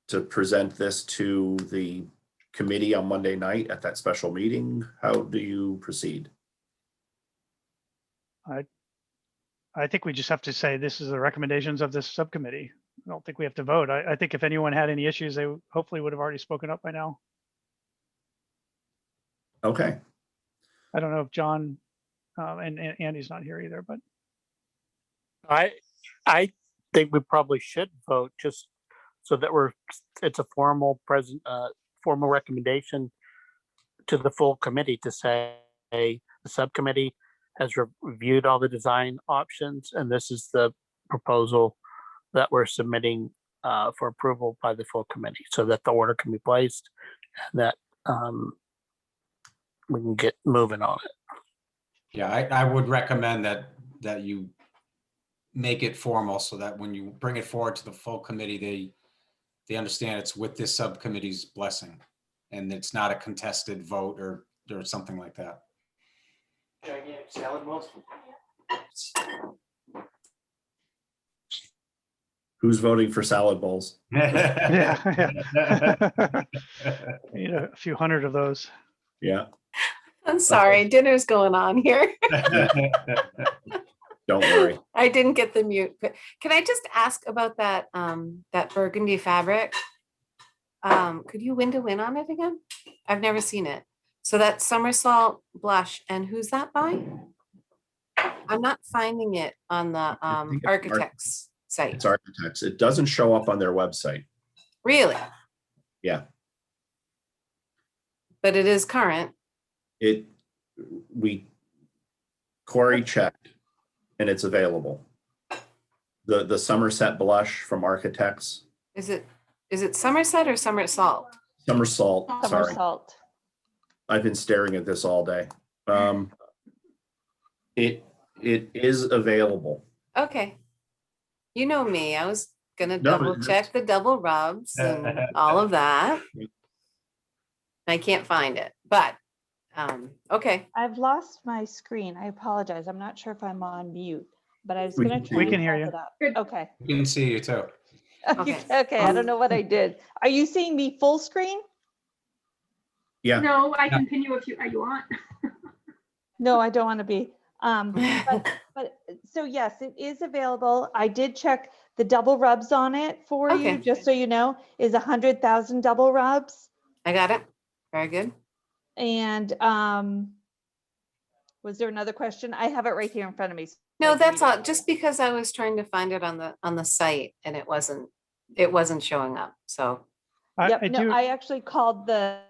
to present this to the committee on Monday night at that special meeting? How do you proceed? I think we just have to say this is the recommendations of this subcommittee. I don't think we have to vote. I think if anyone had any issues, they hopefully would have already spoken up by now. Okay. I don't know if John and Andy's not here either, but I think we probably should vote just so that it's a formal formal recommendation to the full committee to say the subcommittee has reviewed all the design options, and this is the proposal that we're submitting for approval by the full committee, so that the order can be placed and that we can get moving on it. Yeah, I would recommend that you make it formal so that when you bring it forward to the full committee, they understand it's with this subcommittee's blessing and it's not a contested vote or something like that. Salad bowls? Who's voting for salad bowls? yeah. Need a few hundred of those. Yeah. I'm sorry, dinner's going on here. Don't worry. I didn't get the mute, but can I just ask about that, that burgundy fabric? Could you window in on it again? I've never seen it. So that somersault blush, and who's that by? I'm not finding it on the I think it's architect's site. It's Architects. It doesn't show up on their website. Really? Yeah. But it is current. Corey checked and it's available. The Somerset blush from Architects, Is it Somerset or Somersault? Somersault, sorry. Somersault. I've been staring at this all day. It is available. Okay. You know me, I was gonna No, double check the double rubs and all of that. I can't find it, but, okay. I've lost my screen. I apologize. I'm not sure if I'm on mute, but I was We gonna can- try. We and can hear pull you. it up. Good. Okay. We can see you too. Okay. Okay, I don't know what I did. Are you seeing me full screen? Yeah, No, I can pin you if you want. No, I don't want to be. But so yes, it is available. I did check the double rubs on it for you, Okay. just so you know, is 100,000 double rubs. I got it. Very good. And was there another question? I have it right here in front of me. so I No, can that's read it. all, just because I was trying to find it on the site and it wasn't showing up, so. Yep, I no, do, I actually called the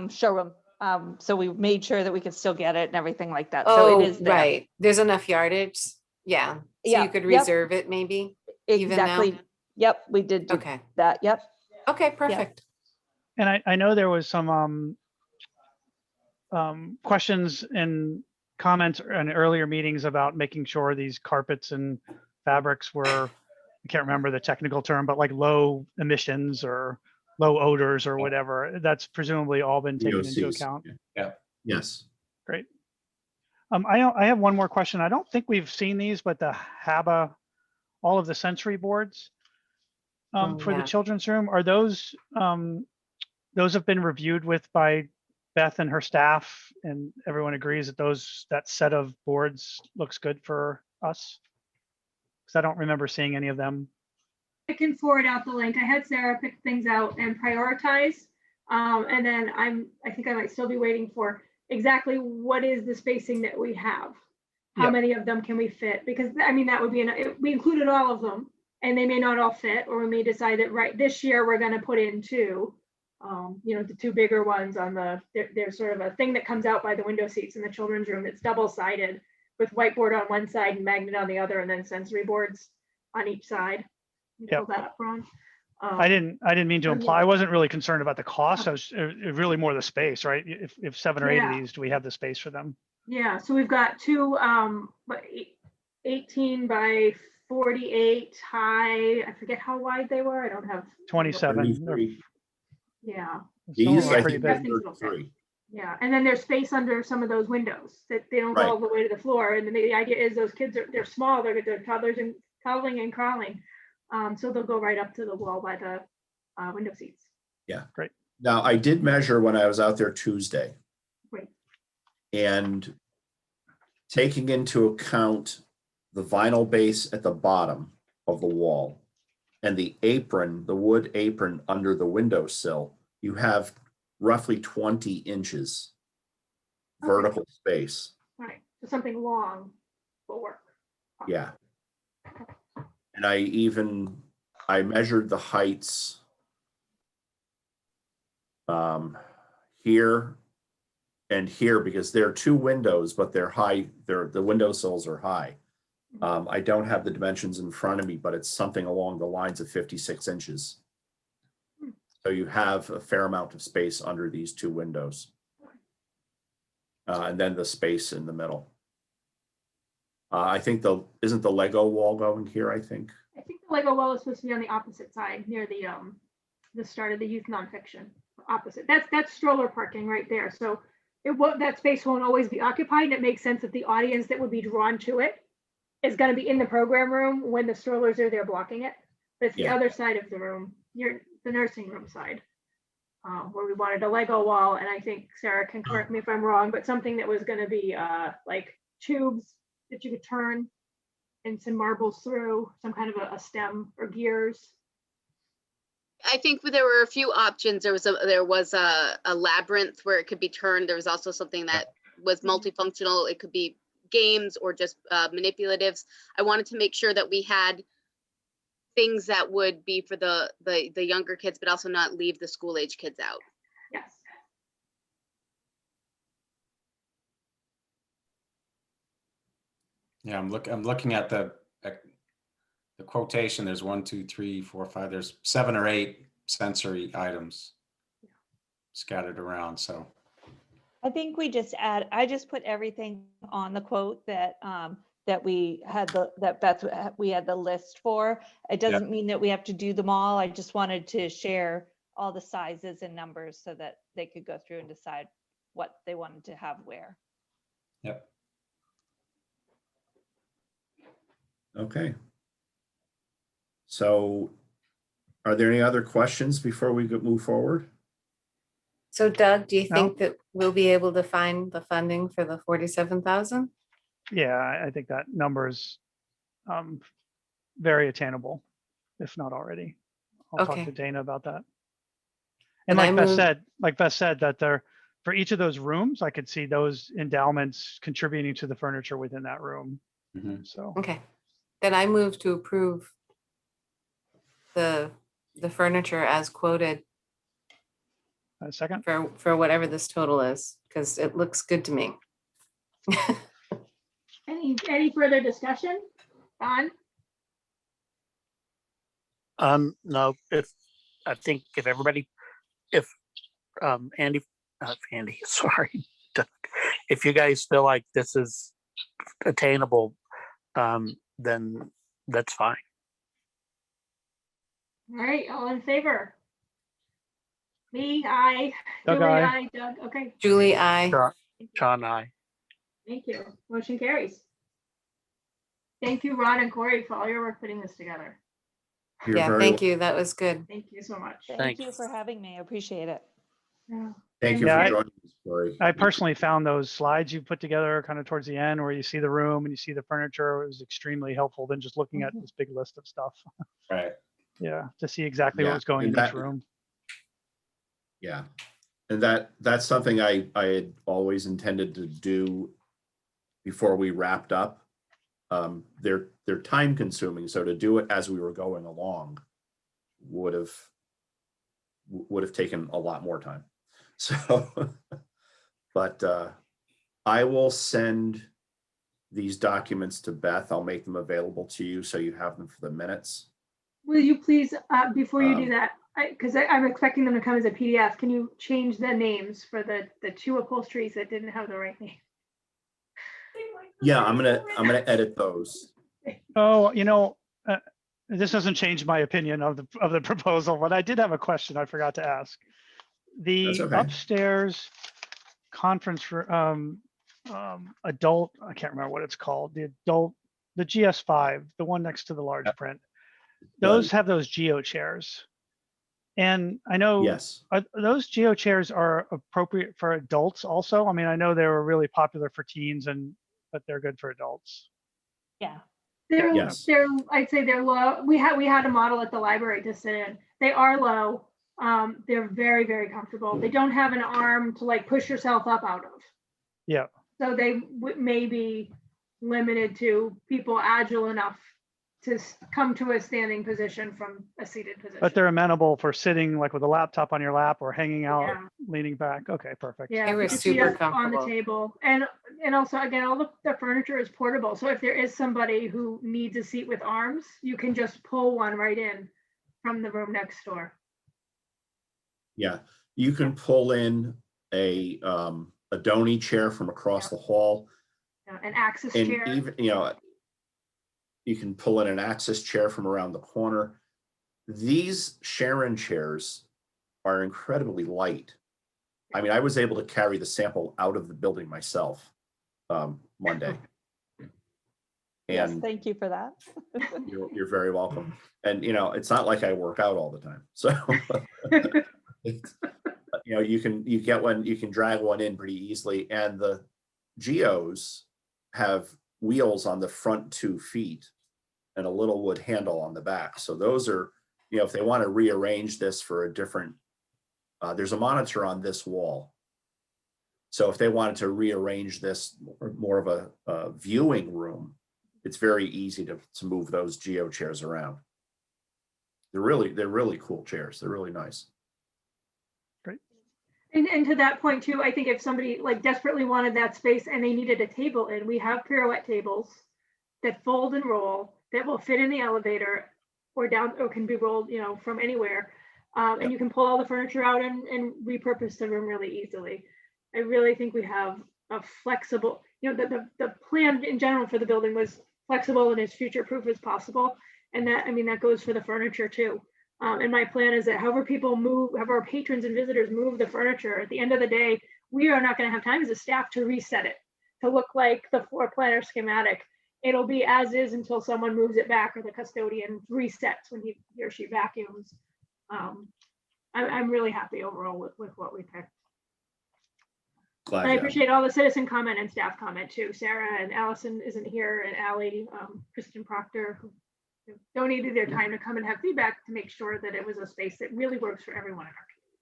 showroom. So we made sure that we could still get it and everything like that. So Oh, it is there. right, there's enough yardage, yeah, so Yeah, you could yep. reserve it maybe, even now? Exactly. Yep, we did do Okay, that. Yep. okay, perfect. and I know there was some questions and comments in earlier meetings about making sure these carpets and fabrics were, I can't remember the technical term, but like low emissions or low odors or whatever. That's presumably all been taken into VOCs. account. Yeah. Yes. Great. I have one more question. I don't think we've seen these, but the HABA, all of the sensory boards Oh, for the yeah. children's room, are those have been reviewed with by Beth and her staff, and everyone agrees that that set of boards looks good for us? Because I don't remember seeing any of them. I can forward out the link. I had Sarah pick things out and prioritize. And then I think I might still be waiting for exactly what is the spacing that we have. How Yep. many of them can we fit? Because I mean, that would be, we included all of them and they may not all fit, or we may decide that right this year we're going to put in two, the two bigger ones on there's sort of a thing that comes out by the window seats in the children's room. It's double-sided with whiteboard on one side and magnet on the other, and then sensory boards on each side. You Yep. pull that up, Ron. I didn't mean to Oh, imply, yeah. I wasn't really concerned about the cost. I was really more the space, right? If 7 or 8 of Yeah. these, do we have the space for them? Yeah, so we've got two 18 by 48 high. I forget how wide they were. I don't have. 27. 33. Yeah, Some of These, them are I pretty think, big. are 33. yeah. And then there's space under some of those windows that they don't go Right. all the way to the floor. And the idea is those kids they're small. They're toddlers and toddling and crawling. So they'll go right up to the wall by the window seats. Now, I did measure when I was out there Tuesday. Great. And taking into account the vinyl base at the bottom of the wall and the apron, the wood apron under the windowsill, you have roughly 20 inches vertical space. Right. So something long will work. Yeah. And I measured the heights here and here, because there are two windows, but they're high. The windowsills are high. I don't have the dimensions in front of me, but it's something along the lines of 56 inches. So you have a fair amount of space under these two windows. And then the space in the middle. I think isn't the Lego wall going here, I think? I think the Lego wall is supposed to be on the opposite side near the start of the youth nonfiction. Opposite. That's stroller parking right there. So that space won't always be occupied, and it makes sense that the audience that would be drawn to it is going to be in the program room when the strollers are there blocking it. But it's the Yeah. other side of the room, near the nursing room side, where we wanted a Lego wall. And I think Sarah can correct me if I'm wrong, but something that was going to be like tubes that you could turn and some marbles through, some kind of a stem or gears. I think there were a few options. There was a labyrinth where it could be turned. There was also something that was multifunctional. It could be games or just manipulatives. I wanted to make sure that we had things that would be for the younger kids, but also not leave the school age kids out. Yes. Yeah, I'm looking at the quotation. There's 1, 2, 3, 4, 5. There's 7 or 8 sensory items scattered around. So I think we just I just put everything on the quote that, that we had we had the list for. It doesn't mean that we have to do them all. I just wanted to share all the sizes and numbers so that they could go through and decide what they wanted to have where. yep. Okay. So are there any other questions before we move forward? So Doug, do you No. think that we'll be able to find the funding for the 47,000? Yeah, I think that number is very attainable, if not already. I'll talk Okay. to Dana about that. And And I like Beth said, that there, for each of those rooms, I could see those endowments contributing to the furniture within that room. Mhm. So, Okay, then I move to approve the furniture as quoted a second. for whatever this total is, because it looks good to me. Any further discussion? Don? No, I think if everybody, Andy, sorry, Doug, if you guys feel like this is attainable, then that's fine. All right, all in favor? Me, aye. Doug, Julie, aye. aye. Doug, okay. Julie, I. John, I. Thank you. Motion carries. Thank you, Ron and Corey, for all your work putting this together. You're Yeah, very thank you. That was good. Thank you so much. Thank you Thanks. for having me. I appreciate it. Yeah. Thank you Yeah, for I- joining us, Corey. I personally found those slides you put together kind of towards the end where you see the room and you see the furniture. It was extremely helpful than just looking at this big list of stuff. Right. Yeah, to see exactly what Yeah, was going and in each that- room. Yeah. And that's something I had always intended to do before we wrapped up. They're time consuming. So to do it as we were going along would have taken a lot more time. So, but I will send these documents to Beth. I'll make them available to you so you have them for the minutes. Will you please, before you do Um, that, because I'm expecting them to come as a PDF, can you change the names for the 2 upholsteries that didn't have the right name? Yeah, I'm gonna edit those. Oh, this doesn't change my opinion of the proposal, but I did have a question I forgot to ask. The That's okay. upstairs conference adult, I can't remember what it's called, the GS5, the one next to the large print. Those have those geo chairs. And I know Yes. those geo chairs are appropriate for adults also. I mean, I know they were really popular for teens but they're good for adults. Yeah. Yes. I'd say they're low. We had a model at the library to sit in. They are low. They're very, very comfortable. They don't have an arm to like push yourself up out of. Yeah. So they may be limited to people agile enough to come to a standing position from a seated position. But they're amenable for sitting like with a laptop on your lap or hanging out, Yeah. leaning back. Okay, perfect. Yeah, They were you can see super it on the comfortable. table. And also, again, all the furniture is portable. So if there is somebody who needs a seat with arms, you can just pull one right in from the room next door. Yeah, you can pull in a Donny chair from across the hall, An Axis and chair. even you can pull in an Axis chair from around the corner. These Sharon chairs are incredibly light. I mean, I was able to carry the sample out of the building myself Monday. Yes, And thank you for that. you're very welcome. And it's not like I work out all the time, so it's, you can drag one in pretty easily, and the geos have wheels on the front 2 feet and a little wood handle on the back. So those are, you know, if they want to rearrange this for a different, there's a monitor on this wall. So if they wanted to rearrange this more of a viewing room, it's very easy to move those Geo chairs around. They're really cool chairs. They're really nice. And to that point too, I think if somebody like desperately wanted that space and they needed a table in, we have pirouette tables that fold and roll that will fit in the elevator or down, or can be rolled, you know, from anywhere. And you can pull all the furniture out and repurpose the room really easily. I really think we have a flexible, you know, the plan in general for the building was flexible and as future proof as possible. And that, I mean, that goes for the furniture too. And my plan is that however people move, however our patrons and visitors move the furniture, at the end of the day, we are not going to have time as a staff to reset it, to look like the floor plan or schematic. It'll be as is until someone moves it back or the custodian resets when he or she vacuums. I'm really happy overall with what we picked. Glad And I you- appreciate all the citizen comment and staff comment too. Sarah and Allison isn't here, and Allie, Kristen Proctor, who donated their time to come and have feedback to make sure that it was a space that really works for everyone in our community.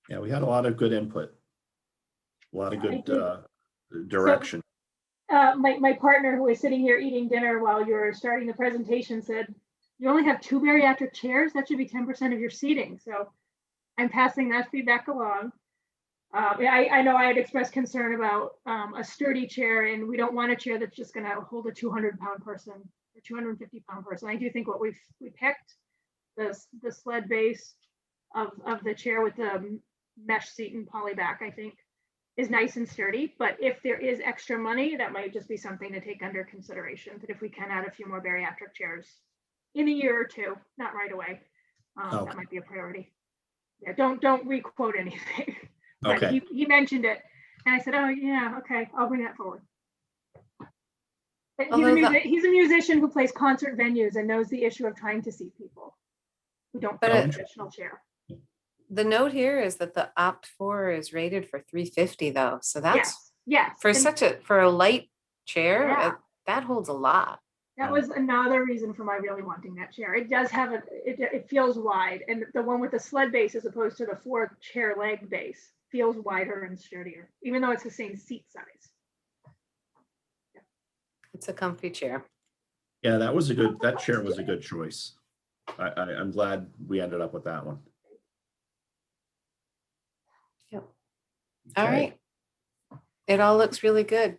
Yeah, we had a lot of good input, a lot of good direction. My partner, who was sitting here eating dinner while you were starting the presentation, said, "You only have 2 bariatric chairs. That should be 10% of your seating." So I'm passing that feedback along. I know I had expressed concern about a sturdy chair, and we don't want a chair that's just going to hold a 200-pound person or 250-pound person. I do think what we picked, the sled base of the chair with the mesh seat and poly back, I think is nice and sturdy. But if there is extra money, that might just be something to take under consideration. But if we can add a few more bariatric chairs in a year or two, not right away, Okay. that might be a priority. Yeah, don't re-quote anything. But Okay. he mentioned it, and I said, "Oh yeah, okay, I'll bring that forward." But he's a musician who plays concert venues and knows the issue of trying to see people who don't But fit a it- traditional chair. The note here is that the Opt4 is rated for 350 though. So that's Yes. for and for a light chair, Yeah. that holds a lot. that was another reason for my really wanting that chair. It does have it feels wide, and the one with the sled base as opposed to the 4 chair leg base feels wider and sturdier, even though it's the same seat size. It's a comfy chair. Yeah, that chair was a good choice. I'm glad we ended up with that one. Yep. All Okay. right. It all looks really good.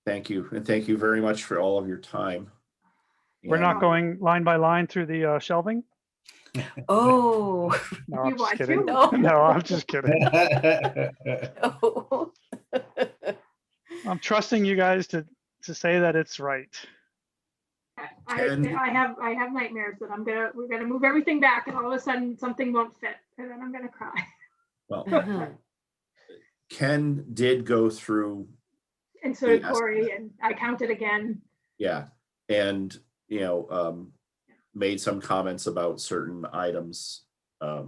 Thank you. And thank you very much for all of your time. We're And- not going line by line through the shelving? Oh, No, You I'm just want kidding. to? no. No, I'm just kidding. No. I'm trusting you guys to say that it's right. Ken- I have nightmares that we're gonna move everything back, and all of a sudden something won't fit, and then I'm gonna cry. Well, Mhm. Ken did go through, And so did Yes. Corey, and I counted again. yeah, and, made some comments about certain items.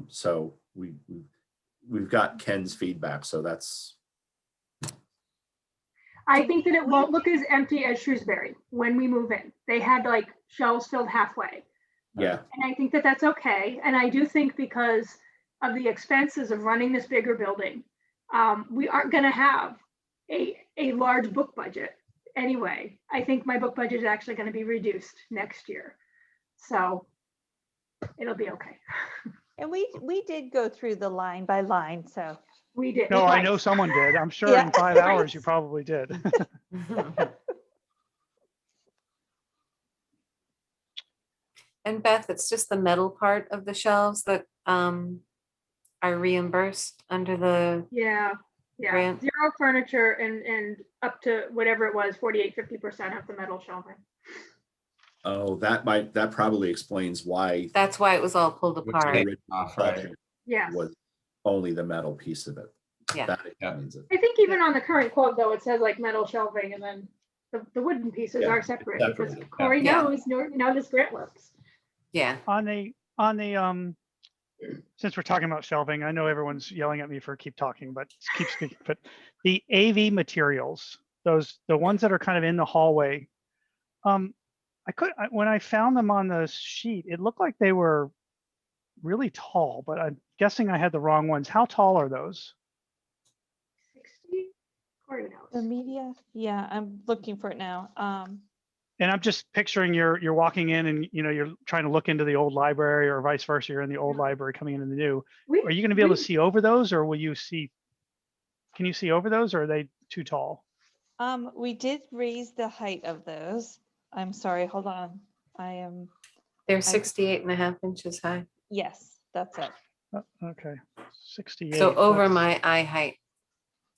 So we've got Ken's feedback, so that's, I think that it won't look as empty as Shrewsbury when we move in. They had like shelves filled halfway. yeah, And I think that that's okay. And I do think because of the expenses of running this bigger building, we aren't going to have a large book budget anyway. I think my book budget is actually going to be reduced next year. So it'll be okay. And we did go through the line by line, so. We did. No, I right. know someone did. I'm sure Yeah. in 5 hours you probably did. And Beth, it's just the metal part of the shelves that are reimbursed under the Yeah. Yeah. Grant. Zero furniture and up to whatever it was, 48-50% of the metal shelving. oh, that probably explains why that's why it was all pulled Which apart. they- off, right. budget Yes. was only the metal piece of it. Yeah. That explains it. I think even on the current quote though, it says like metal shelving, and then the wooden pieces Yeah, are separate because separated. Corey Yeah. knows, this grant works. Yeah. On the since we're talking about shelving, I know everyone's yelling at me for keep talking, but keep speaking. But the AV materials, the ones that are kind of in the hallway. When I found them on the sheet, it looked like they were really tall, but I'm guessing I had the wrong ones. How tall are those? 60? Corey The knows. media, yeah, I'm looking for it now. And I'm just picturing you're walking in and you're trying to look into the old library or vice versa. You're in the old library coming into the new. Are you going to be able to see over those, or can you see over those, or are they too tall? We did raise the height of those. I'm sorry, hold on. They're 68.5 inches high. Yes, that's it. Okay, 68. So over that's my eye height.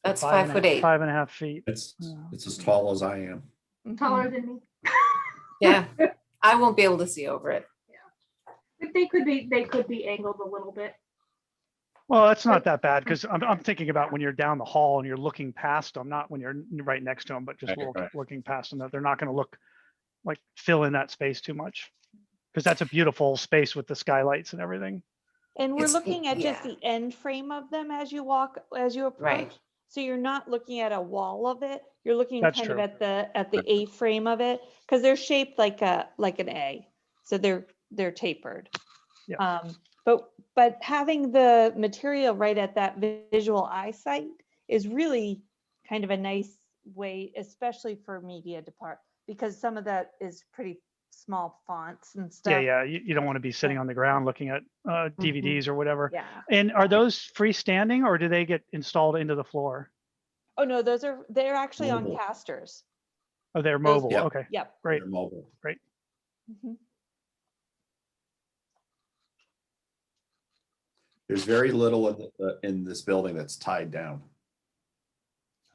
That's 5.5 5'8". 5.5 feet. It's as tall as I am. Taller than me. Yeah, I won't be able to see over it. But they could be angled a little bit. Well, that's not that bad, because I'm thinking about when you're down the hall and you're looking past them, not when you're right next to them, but just Right. looking past them, that they're not going to look like fill in that space too much. Because that's a beautiful space with the skylights and everything. And we're It's- looking at just yeah. the end frame of them as you approach. Right. So you're not looking at a wall of it. You're looking That's kind of true. at the A frame of it, because they're shaped like an A. So they're tapered. Yeah. But having the material right at that visual eyesight is really kind of a nice way, especially for media depart, because some of that is pretty small fonts and stuff. Yeah, you don't want to be sitting on the ground looking at DVDs or whatever. Yeah. And are those freestanding, or do they get installed into the floor? Oh, no, they're actually on Mobile. casters. Oh, they're Those- mobile. Yeah. Okay, Yep. great. They're mobile. Mhm. There's very little in this building that's tied down.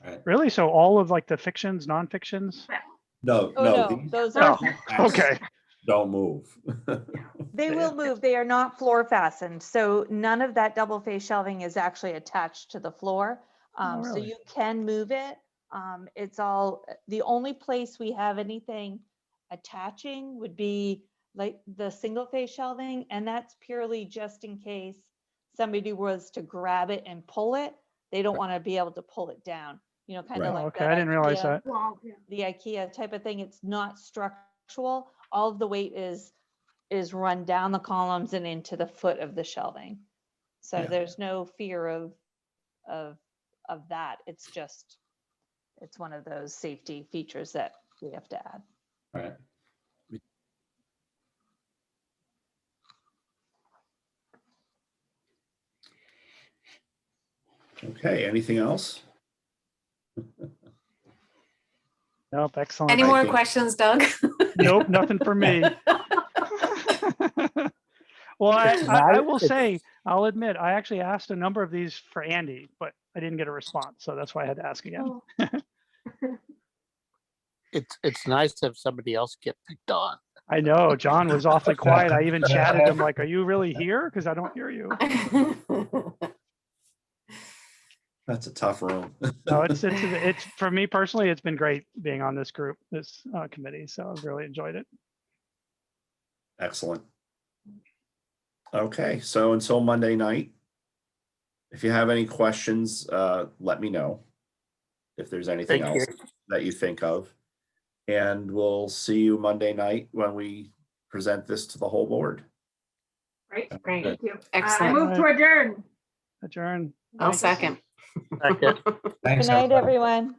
Right. Really? So all of like the fictions, non-fictions? No, Oh, no, no, these those Oh, are, okay. don't move. they will move. They are not floor fastened. So none of that double face shelving is actually attached to the floor. Oh, So really? you can move it. It's all, the only place we have anything attaching would be like the single face shelving. And that's purely just in case somebody was to grab it and pull it. They don't want to be able to pull it down, kind Right. of like Okay, that I didn't realize IKEA that. Well, yeah. the IKEA type of thing. It's not structural. All of the weight is run down the columns and into the foot of the shelving. So Yeah. there's no fear of that. It's one of those safety features that we have to add. Right. Okay, anything else? Nope, excellent. Any I more think- questions, Doug? Nope, nothing for me. Well, I will say, I'll admit, I actually asked a number of these for Andy, but I didn't get a response. So that's why I had to ask again. Oh, It's nice to have somebody else get picked on. I know John was awfully quiet. I even chatted him like, are you really here? Because I don't hear you. That's a tough room. No, it's for me personally, it's been great being on this committee. So I've really enjoyed it. Excellent. Okay, so until Monday night, if you have any questions, let me know if there's anything Thank you. else that you think of. And we'll see you Monday night when we present this to the whole board. Great, Great. thank you. Excellent. I move to adjourn. Adjourn. I'll Thanks. second. Second. Good Thanks. night, everybody. everyone.